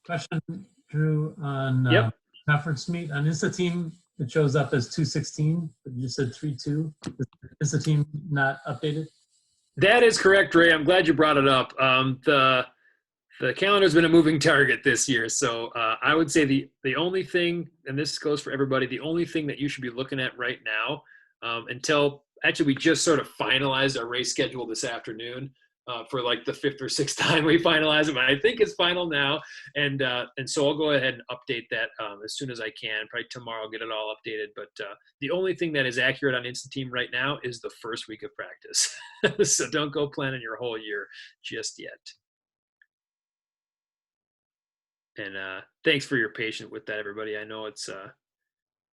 Question, Drew, on Yep. conference meet on InstaTeam. It shows up as 216, but you said 32. Is the team not updated? That is correct, Ray. I'm glad you brought it up. The calendar's been a moving target this year, so I would say the only thing, and this goes for everybody, the only thing that you should be looking at right now, until actually we just sort of finalized our race schedule this afternoon for like the 5th or 6th time we finalized it, but I think it's final now, and so I'll go ahead and update that as soon as I can. Probably tomorrow I'll get it all updated, but the only thing that is accurate on InstaTeam right now is the first week of practice. So don't go planning your whole year just yet. And thanks for your patience with that, everybody. I know it's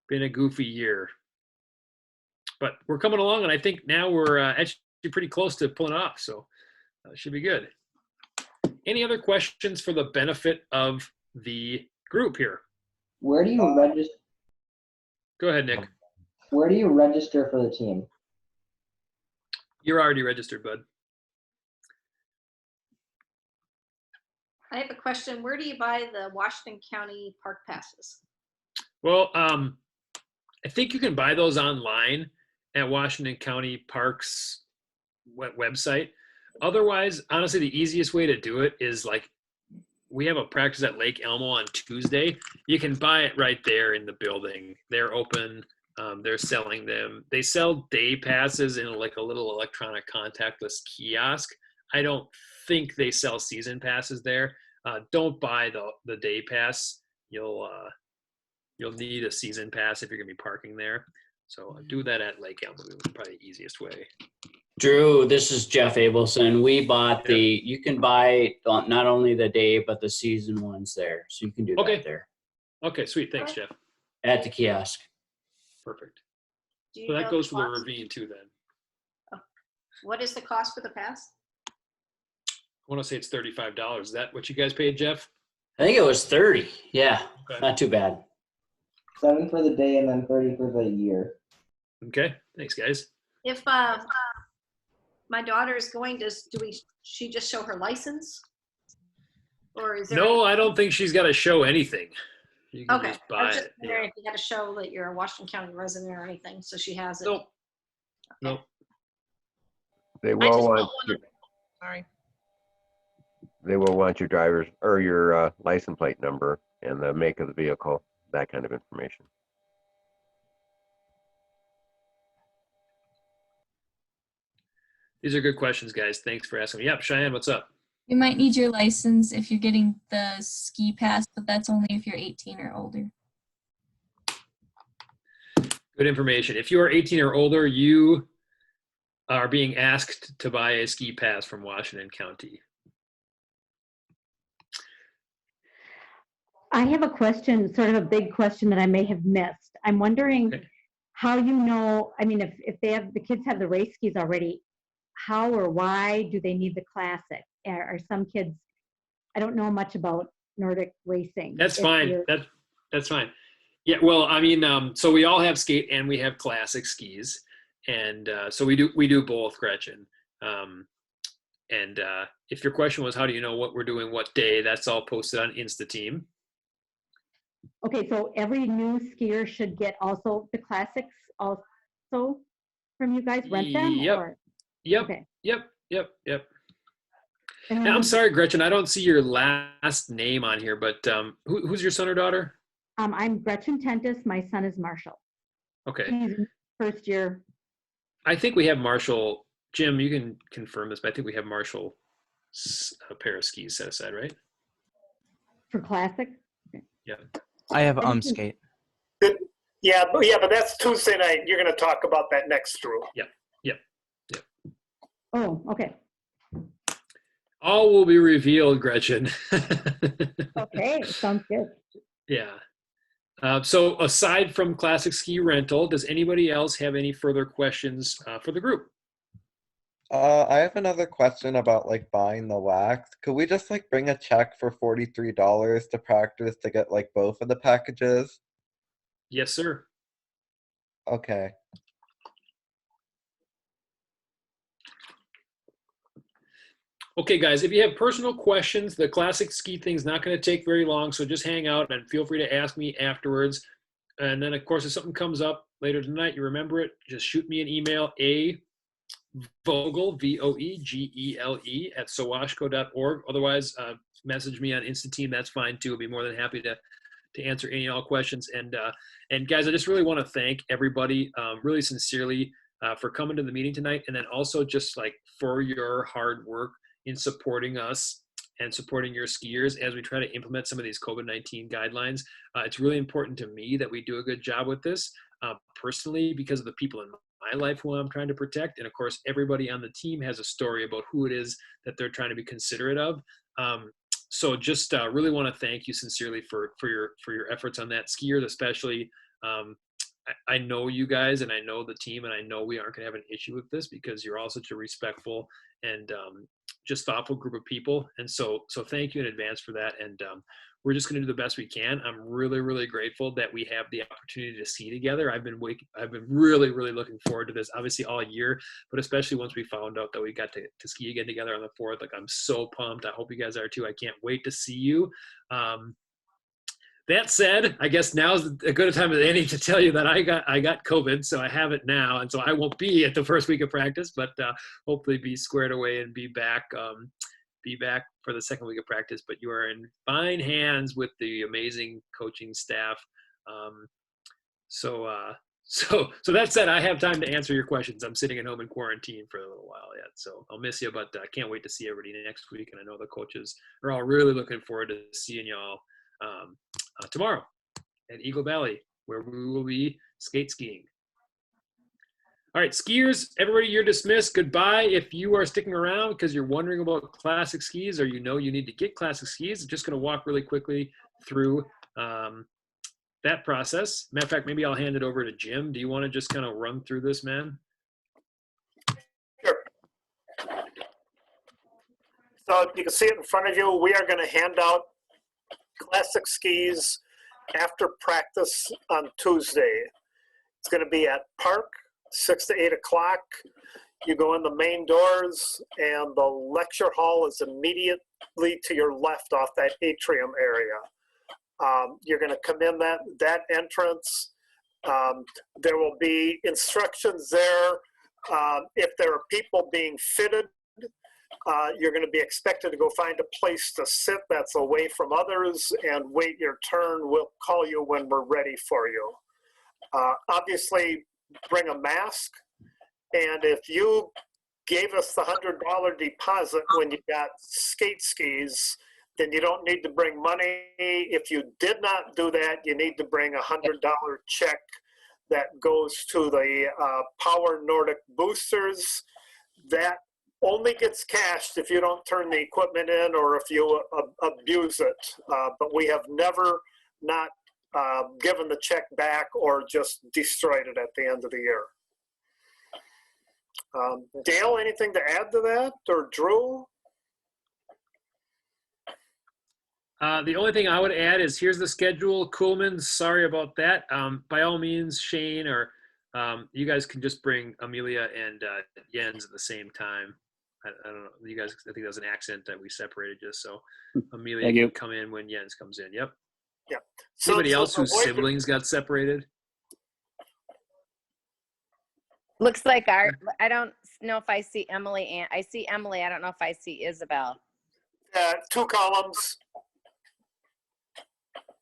been a goofy year, but we're coming along, and I think now we're actually pretty close to pulling it off, so it should be good. Any other questions for the benefit of the group here? Where do you register? Go ahead, Nick. Where do you register for the team? You're already registered, bud. I have a question. Where do you buy the Washington County park passes? Well, I think you can buy those online at Washington County Parks website. Otherwise, honestly, the easiest way to do it is like we have a practice at Lake Elmo on Tuesday. You can buy it right there in the building. They're open. They're selling them. They sell day passes in like a little electronic contactless kiosk. I don't think they sell season passes there. Don't buy the day pass. You'll need a season pass if you're gonna be parking there. So do that at Lake Elmo. Probably the easiest way. Drew, this is Jeff Abelson. We bought you can buy not only the day, but the season ones there. So you can do that there. Okay, sweet. Thanks, Jeff. At the kiosk. Perfect. Do you So know that goes the for the cost? ravine too then. Oh. What is the cost for the pass? I want to say it's $35. Is that what you guys paid, Jeff? I think it was 30. Yeah, Okay. not too bad. 7 for the day and then 30 for the year. Okay, thanks, guys. If my daughter is going to, she just show her license? Or is there? No, I don't think she's got to show anything. You can Okay. just I buy was just it. wondering if you got to show that you're a Washington County resident or anything, so she has it. Nope. Nope. They I will just want don't wanna- Sorry. they will want your driver's or your license plate number and the make of the vehicle, that kind of information. These are good questions, guys. Thanks for asking. Yep, Cheyenne, what's up? You might need your license if you're getting the ski pass, but that's only if you're 18 or older. Good information. If you are 18 or older, you are being asked to buy a ski pass from Washington County. I have a question, sort of a big question that I may have missed. I'm wondering how you know, I mean, if the kids have the race skis already, how or why do they need the classic? Are some kids, I don't know much about Nordic racing. That's fine. That's fine. Yeah, well, I mean, so we all have skate and we have classic skis, and so we do both, Gretchen. And if your question was how do you know what we're doing what day, that's all posted on InstaTeam. Okay, so every new skier should get also the classics also from you guys, rent them? Yep. Or? Yep. Okay. Yep. Now, I'm sorry, Gretchen, I don't see your last name on here, but who's your son or daughter? I'm Gretchen Tentis. My son is Marshall. Okay. He's first year. I think we have Marshall. Jim, you can confirm this, but I think we have Marshall a pair of skis set aside, right? For classic? Okay. Yeah. I have skate. Yeah, but that's Tuesday night. You're going to talk about that next, Drew. Yep. Oh, okay. All will be revealed, Gretchen. Okay, sounds good. Yeah. So aside from classic ski rental, does anybody else have any further questions for the group? I have another question about like buying the wax. Could we just like bring a check for $43 to practice to get like both of the packages? Yes, sir. Okay. Okay, guys, if you have personal questions, the classic ski thing's not going to take very long, so just hang out and feel free to ask me afterwards. And then, of course, if something comes up later tonight, you remember it, just shoot me an email, Vogel, Voegele, at sawashco.org. Otherwise, message me on Instateam. That's fine, too. I'll be more than happy to answer any all questions. And guys, I just really want to thank everybody really sincerely for coming to the meeting tonight, and then also just like for your hard work in supporting us and supporting your skiers as we try to implement some of these COVID-19 guidelines. It's really important to me that we do a good job with this personally because of the people in my life who I'm trying to protect. And of course, everybody on the team has a story about who it is that they're trying to be considerate of. So just really want to thank you sincerely for your efforts on that. Skiers especially, I know you guys and I know the team and I know we aren't going to have an issue with this because you're all such a respectful and just thoughtful group of people. And so thank you in advance for that. And we're just going to do the best we can. I'm really, really grateful that we have the opportunity to ski together. I've been really, really looking forward to this, obviously all year, but especially once we found out that we got to ski again together on the 4th. Like, I'm so pumped. I hope you guys are too. I can't wait to see you. That said, I guess now's a good time as any to tell you that I got COVID, so I have it now, and so I won't be at the first week of practice, but hopefully be squared away and be back for the second week of practice. But you are in fine hands with the amazing coaching staff. So that said, I have time to answer your questions. I'm sitting at home in quarantine for a little while yet, so I'll miss you, but I can't wait to see everybody next week. And I know the coaches are all really looking forward to seeing y'all tomorrow at Eagle Valley, where we will be skate skiing. All right, skiers, everybody, you're dismissed. Goodbye. If you are sticking around because you're wondering about classic skis or you know you need to get classic skis, I'm just going to walk really quickly through that process. Matter of fact, maybe I'll hand it over to Jim. Do you want to just kind of run through this, man? Sure. So you can see it in front of you. We are going to hand out classic skis after practice on Tuesday. It's going to be at Park, 6 to 8 o'clock. You go in the main doors and the lecture hall is immediately to your left off that atrium area. You're going to come in that entrance. There will be instructions there. If there are people being fitted, you're going to be expected to go find a place to sit that's away from others and wait your turn. We'll call you when we're ready for you. Obviously, bring a mask. And if you gave us the $100 deposit when you got skate skis, then you don't need to bring money. If you did not do that, you need to bring a $100 check that goes to the PWER Nordic boosters. That only gets cashed if you don't turn the equipment in or if you abuse it. But we have never not given the check back or just destroyed it at the end of the year. Dale, anything to add to that, or Drew? The only thing I would add is here's the schedule. Kuhlman, sorry about that. By all means, Shane, or you guys can just bring Amelia and Jens at the same time. I don't know. You guys, I think that was an accent that we separated just so Amelia can come in when Jens comes in. Yep. Yeah. Anybody else whose siblings got separated? Looks like I don't know if I see Emily, and I see Emily. I don't know if I see Isabel. 2 columns.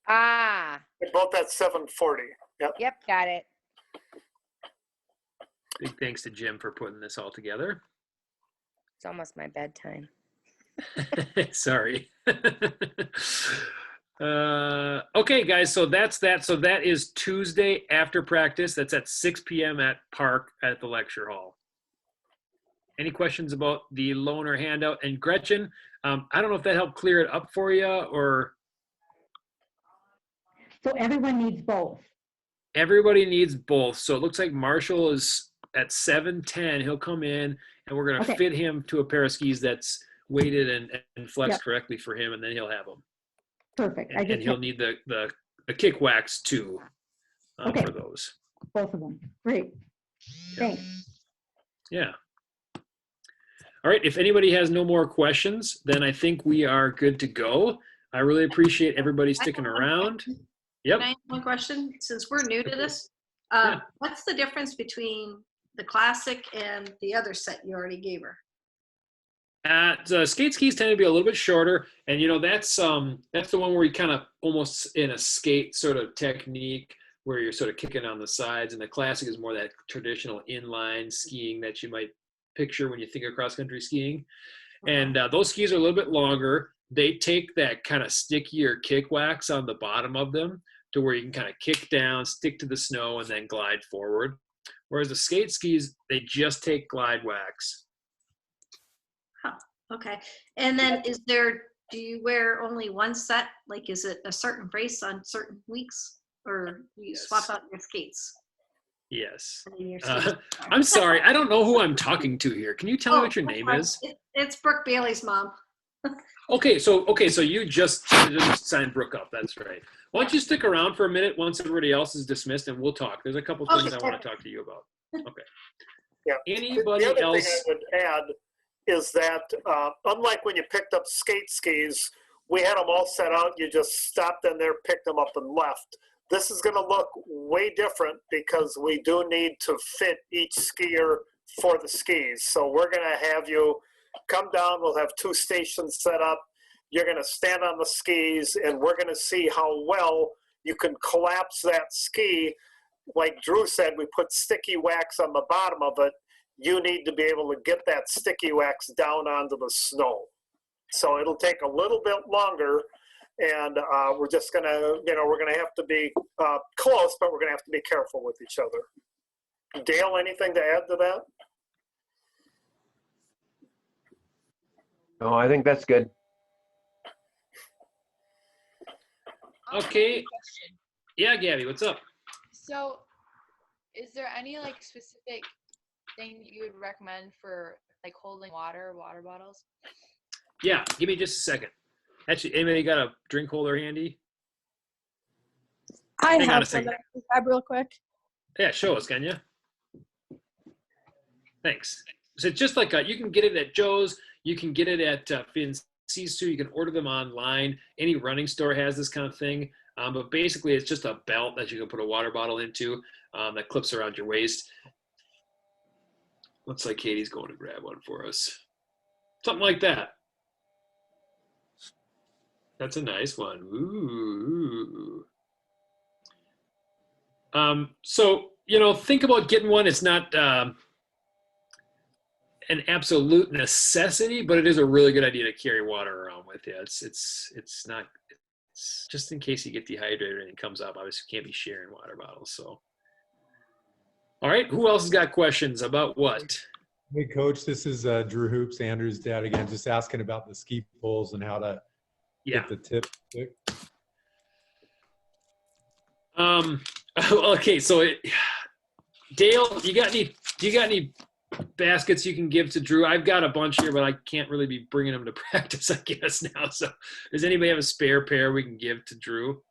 Ah. They're both at 740. Yep. Yep, got it. Big thanks to Jim for putting this all together. It's almost my bedtime. Sorry. Okay, guys, so that's that. So that is Tuesday after practice. That's at 6 p.m. at Park at the lecture hall. Any questions about the loaner handout? And Gretchen, I don't know if that helped clear it up for you or... So everyone needs both. Everybody needs both. So it looks like Marshall is at 7:10, he'll come in and we're going to Okay. fit him to a pair of skis that's weighted and flexed Yep. correctly for him, and then he'll have them. Perfect. I And just he'll had need the kick wax too Okay. for those. both of them. Great. Thanks. Yeah. All right. If anybody has no more questions, then I think we are good to go. I really appreciate everybody sticking around. Yep. Can I ask one question? Since we're new to this, what's the difference between the classic and the other set you already gave her? Skate skis tend to be a little bit shorter, and that's the one where you kind of almost in a skate sort of technique where you're sort of kicking on the sides, and the classic is more that traditional inline skiing that you might picture when you think of cross country skiing. And those skis are a little bit longer. They take that kind of stickier kick wax on the bottom of them to where you can kind of kick down, stick to the snow, and then glide forward. Whereas the skate skis, they just take glide wax. Okay. And then do you wear only one set? Like, is it a certain brace on certain weeks, or do you swap out your skates? Yes. I mean, your skates. I'm sorry. I don't know who I'm talking to here. Can you tell me what your name is? It's Brooke Bailey's mom. Okay, so you just signed Brooke up. That's right. Why don't you stick around for a minute once everybody else is dismissed, and we'll talk. There's a couple things I want to talk to you about. Okay. Yeah. Anybody the other else? thing I would add is that unlike when you picked up skate skis, we had them all set out. You just stopped in there, picked them up, and left. This is going to look way different because we do need to fit each skier for the skis. So we're going to have you come down. We'll have 2 stations set up. You're going to stand on the skis, and we're going to see how well you can collapse that ski. Like Drew said, we put sticky wax on the bottom of it. You need to be able to get that sticky wax down onto the snow. So it'll take a little bit longer, and we're just going to, we're going to have to be close, but we're going to have to be careful with each other. Dale, anything to add to that? No, I think that's good. Okay. Yeah, Gabby, what's up? So, is there any like specific thing that you would recommend for like holding water bottles? Yeah, give me just a second. Actually, anybody got a drink holder handy? I Hang on a have one second. that I can grab real quick. Yeah, show us, can you? Thanks. So just like you can get it at Joe's, you can get it at Finn Sisu, you can order them online. Any running store has this kind of thing. But basically, it's just a belt that you can put a water bottle into that clips around your waist. Looks like Katie's going to grab one for us. Something like that. That's a nice one. Ooh. So, think about getting one. It's not an absolute necessity, but it is a really good idea to carry water around with you. It's not, it's just in case you get dehydrated and it comes up. Obviously, you can't be sharing water bottles. So, all right. Who else has got questions about what? Hey, Coach, this is Drew Hoops, Andrew's dad again, just asking about the ski poles and how to get the tip thick. Okay, so Dale, do you got any baskets you can give to Drew? I've got a bunch here, but I can't really be bringing them to practice, I guess, now. So does anybody have a spare pair we can give to Drew?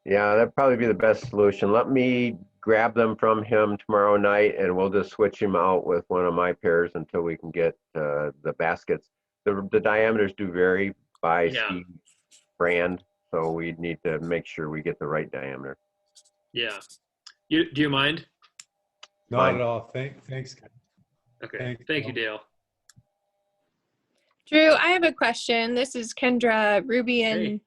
Yeah, that'd probably be the best solution. Let me grab them from him tomorrow night, and we'll just switch him out with one of my pairs until we can get the baskets. The diameters do vary by ski brand, so we need to make sure we get the right diameter. Yeah. Do you mind? Not at all. Thanks. Okay. Thank you, Dale. Drew, I have a question. This is Kendra Ruby and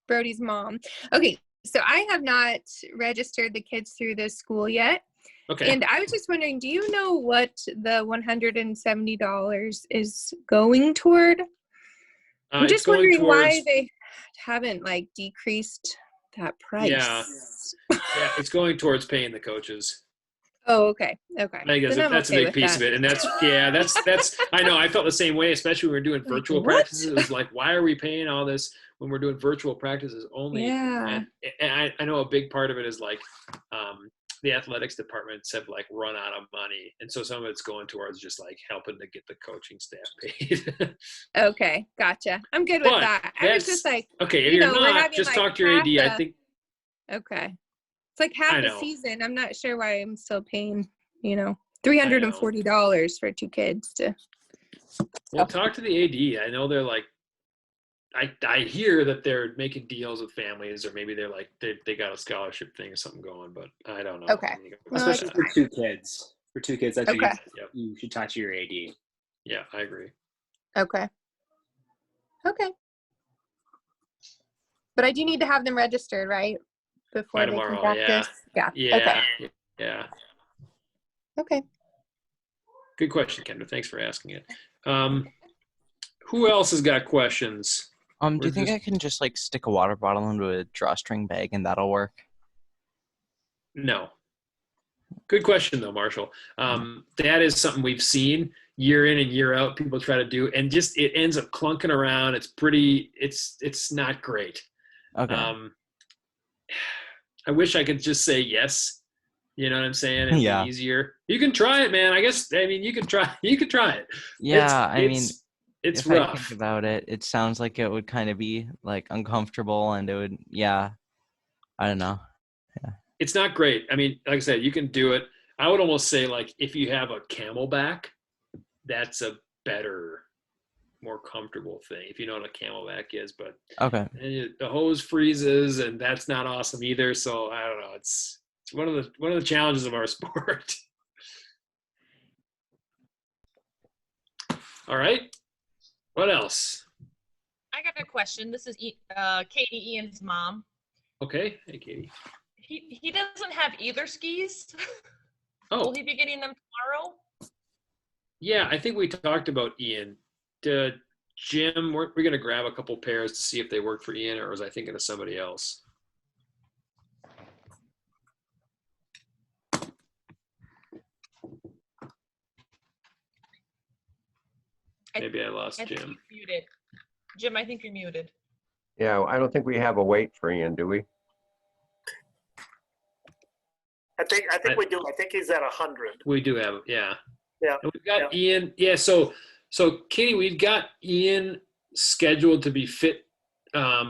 Brody's mom. Okay, so I have not registered the kids through this school yet. Okay. And I was just wondering, do you know what the $170 is going toward? I'm just wondering why they haven't like decreased that price. Yeah, it's going towards paying the coaches. Oh, okay. I guess that's a big piece of it, and that's I know I felt the same way, especially when we were doing virtual practices. It was like, why are we paying all this when we're doing virtual practices only? Yeah. And I know a big part of it is like the athletics departments have like run out of money, and so some of it's going towards just like helping to get the coaching staff paid. Okay, gotcha. I'm good with But that. I was just that's like, okay. If you you're know, we're not, having just like talk to your AD. I half think okay. It's like half I the know. season. I'm not sure why I'm still paying, $340 for 2 kids to. Well, talk to the AD. I know they're like, I hear that they're making deals with families, or maybe they're like they got a scholarship thing or something going, but I don't know. Okay. Especially for 2 kids. For 2 kids, I think Okay. you should talk to your AD. Yeah, I agree. Okay. Okay. But I do need to have them registered, right? Before By they tomorrow, can practice. yeah. Okay. Yeah. Okay. Good question, Kendra. Thanks for asking it. Who else has got questions? Do you think I can just like stick a water bottle into a drawstring bag and that'll work? No. Good question though, Marshall. That is something we've seen year in and year out. People try to do, and just it ends up clunking around. It's not great. Okay. I wish I could just say yes. You know what I'm saying? It'd Yeah. be easier. You can try it, man. You can try. You can try it. Yeah, it's if rough. I think about it, it sounds like it would kind of be like uncomfortable, and it would, yeah, I don't know. It's not great. I mean, like I said, you can do it. I would almost say like if you have a Camelback, that's a better, more comfortable thing. If you know what a Camelback is, but Okay. the hose freezes, and that's not awesome either. So I don't know. It's one of the challenges of our sport. All right. What else? I got a question. This is Katie, Ian's mom. Okay. Hey, Katie. He doesn't have either skis. Oh. Will he be getting them tomorrow? Yeah, I think we talked about Ian. Jim, we're going to grab a couple pairs to see if they work for Ian, or was I thinking of somebody else? Maybe I lost think Jim. you're muted. Jim, I think you're muted. Yeah, I don't think we have a weight for Ian, do we? I think we do. I think he's at 100. We do have, yeah. Yeah. And we've got Ian. Yeah. So Katie, we've got Ian scheduled to be fit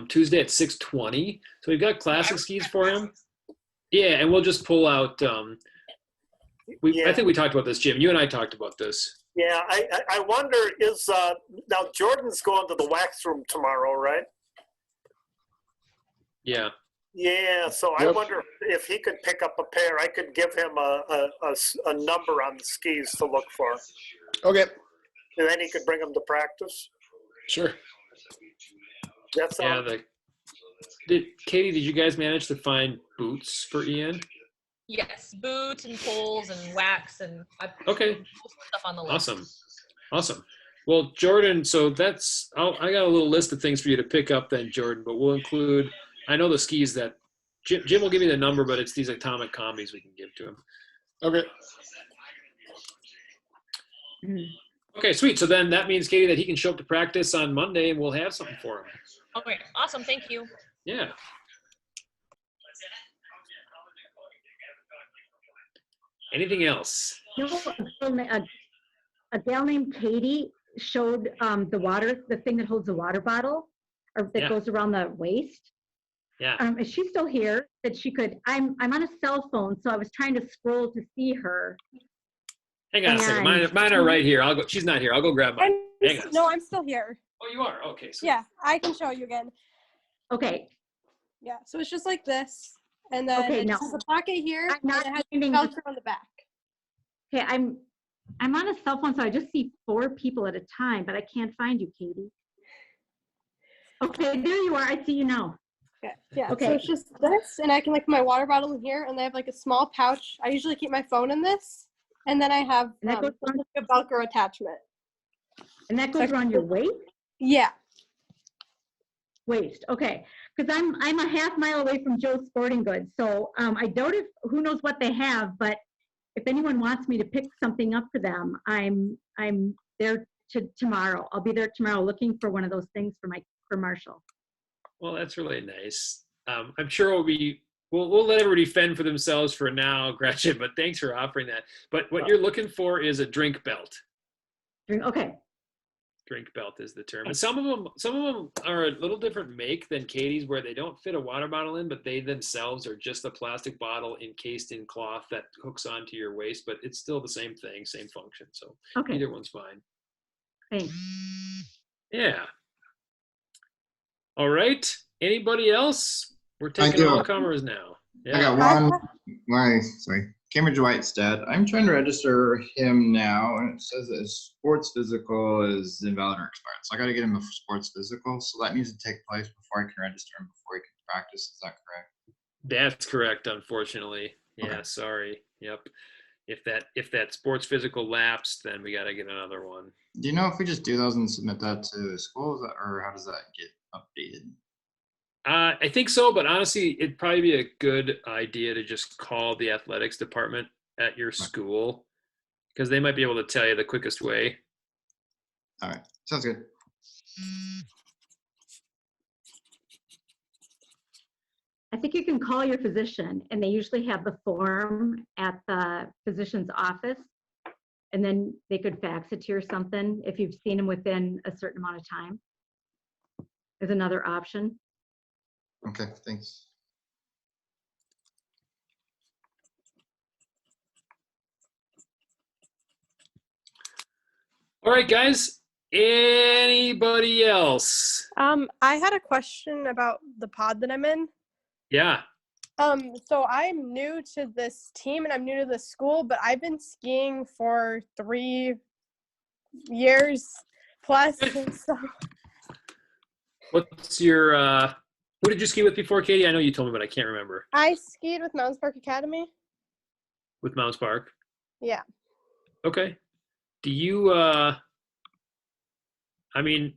Tuesday at 6:20. So we've got classic skis for him. Yeah, and we'll just pull out. I think we talked about this, Jim. You and I talked about this. Yeah, I wonder is now Jordan's going to the wax room tomorrow, right? Yeah. Yeah, so I wonder if he could pick up a pair. I could give him a number on the skis to look for. Okay. And then he could bring them to practice. Sure. That's all. Yeah. Katie, did you guys manage to find boots for Ian? Yes, boots and poles and wax and Okay. stuff on the list. Awesome. Well, Jordan, so I got a little list of things for you to pick up then, Jordan, but we'll include, I know the skis that, Jim will give me the number, but it's these atomic combis we can give to him. Okay. Okay, sweet. So then that means, Katie, that he can show up to practice on Monday and we'll have something for him. Okay, awesome. Thank you. Yeah. Anything else? A gal named Katie showed the thing that holds the water bottle, or that goes around the waist. Yeah. Is she still here? That she could. I'm on a cell phone, so I was trying to scroll to see her. Hang on a second. Mine are right here. I'll go. She's not here. I'll go grab mine. Hang on. No, I'm still here. Oh, you are? Okay. So. Yeah, I can show you again. Okay. Yeah, so it's just like this. And then it has a pocket here, and it has Velcro on the back. Okay, I'm on a cell phone, so I just see 4 people at a time, but I can't find you, Katie. Okay, there you are. I see you now. Okay. Yeah. Okay. So it's just this, and I can put my water bottle in here, and they have like a small pouch. I usually keep my phone in this, and then I have a Velcro attachment. And that goes around your waist? Yeah. Waist. Okay. Because I'm a half mile away from Joe's Sporting Goods, so I doubt who knows what they have, but if anyone wants me to pick something up for them, I'm there tomorrow. I'll be there tomorrow looking for one of those things for Marshall. Well, that's really nice. I'm sure it'll be we'll let everybody fend for themselves for now, Gretchen, but thanks for offering that. But what you're looking for is a drink belt. Okay. Drink belt is the term. And some of them are a little different make than Katie's, where they don't fit a water bottle in, but they themselves are just a plastic bottle encased in cloth that hooks onto your waist, but it's still the same thing, same function. So either one's fine. Thanks. Yeah. All right. Anybody else? We're taking all comers now. Yeah. I got one. Sorry. Cambridge Whitestead. I'm trying to register him now, and it says that his sports physical is invalid or expired. So I got to get him a sports physical. So that needs to take place before I can register him, before he can practice. Is that correct? That's correct, unfortunately. Yeah, sorry. Yep. If that sports physical lapsed, then we got to get another one. Do you know if we just do those and submit that to the school, or how does that get updated? I think so, but honestly, it'd probably be a good idea to just call the athletics department at your school, because they might be able to tell you the quickest way. All right, sounds good. I think you can call your physician, and they usually have the form at the physician's office, and then they could fax it to you or something if you've seen them within a certain amount of time. There's another option. Okay, thanks. All right, guys. Anybody else? I had a question about the pod that I'm in. Yeah. So I'm new to this team and I'm new to the school, but I've been skiing for 3 years plus. So What's your who did you ski with before, Katie? I know you told me, but I can't remember. I skied with Mounds Park Academy. With Mounds Park? Yeah. Okay. Do you I mean,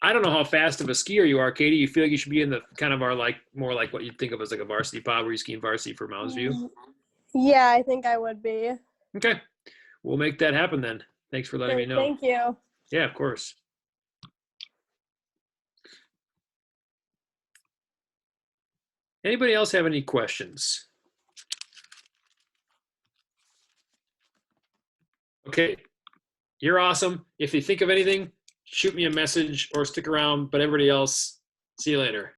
I don't know how fast of a skier you are, Katie. You feel like you should be in the kind of more like what you'd think of as like a varsity pod, where you're skiing varsity for Mounds View? Yeah, I think I would be. Okay. We'll make that happen then. Thanks for letting me know. Thank you. Yeah, of course. Anybody else have any questions? Okay. You're awesome. If you think of anything, shoot me a message or stick around. But everybody else, see you later.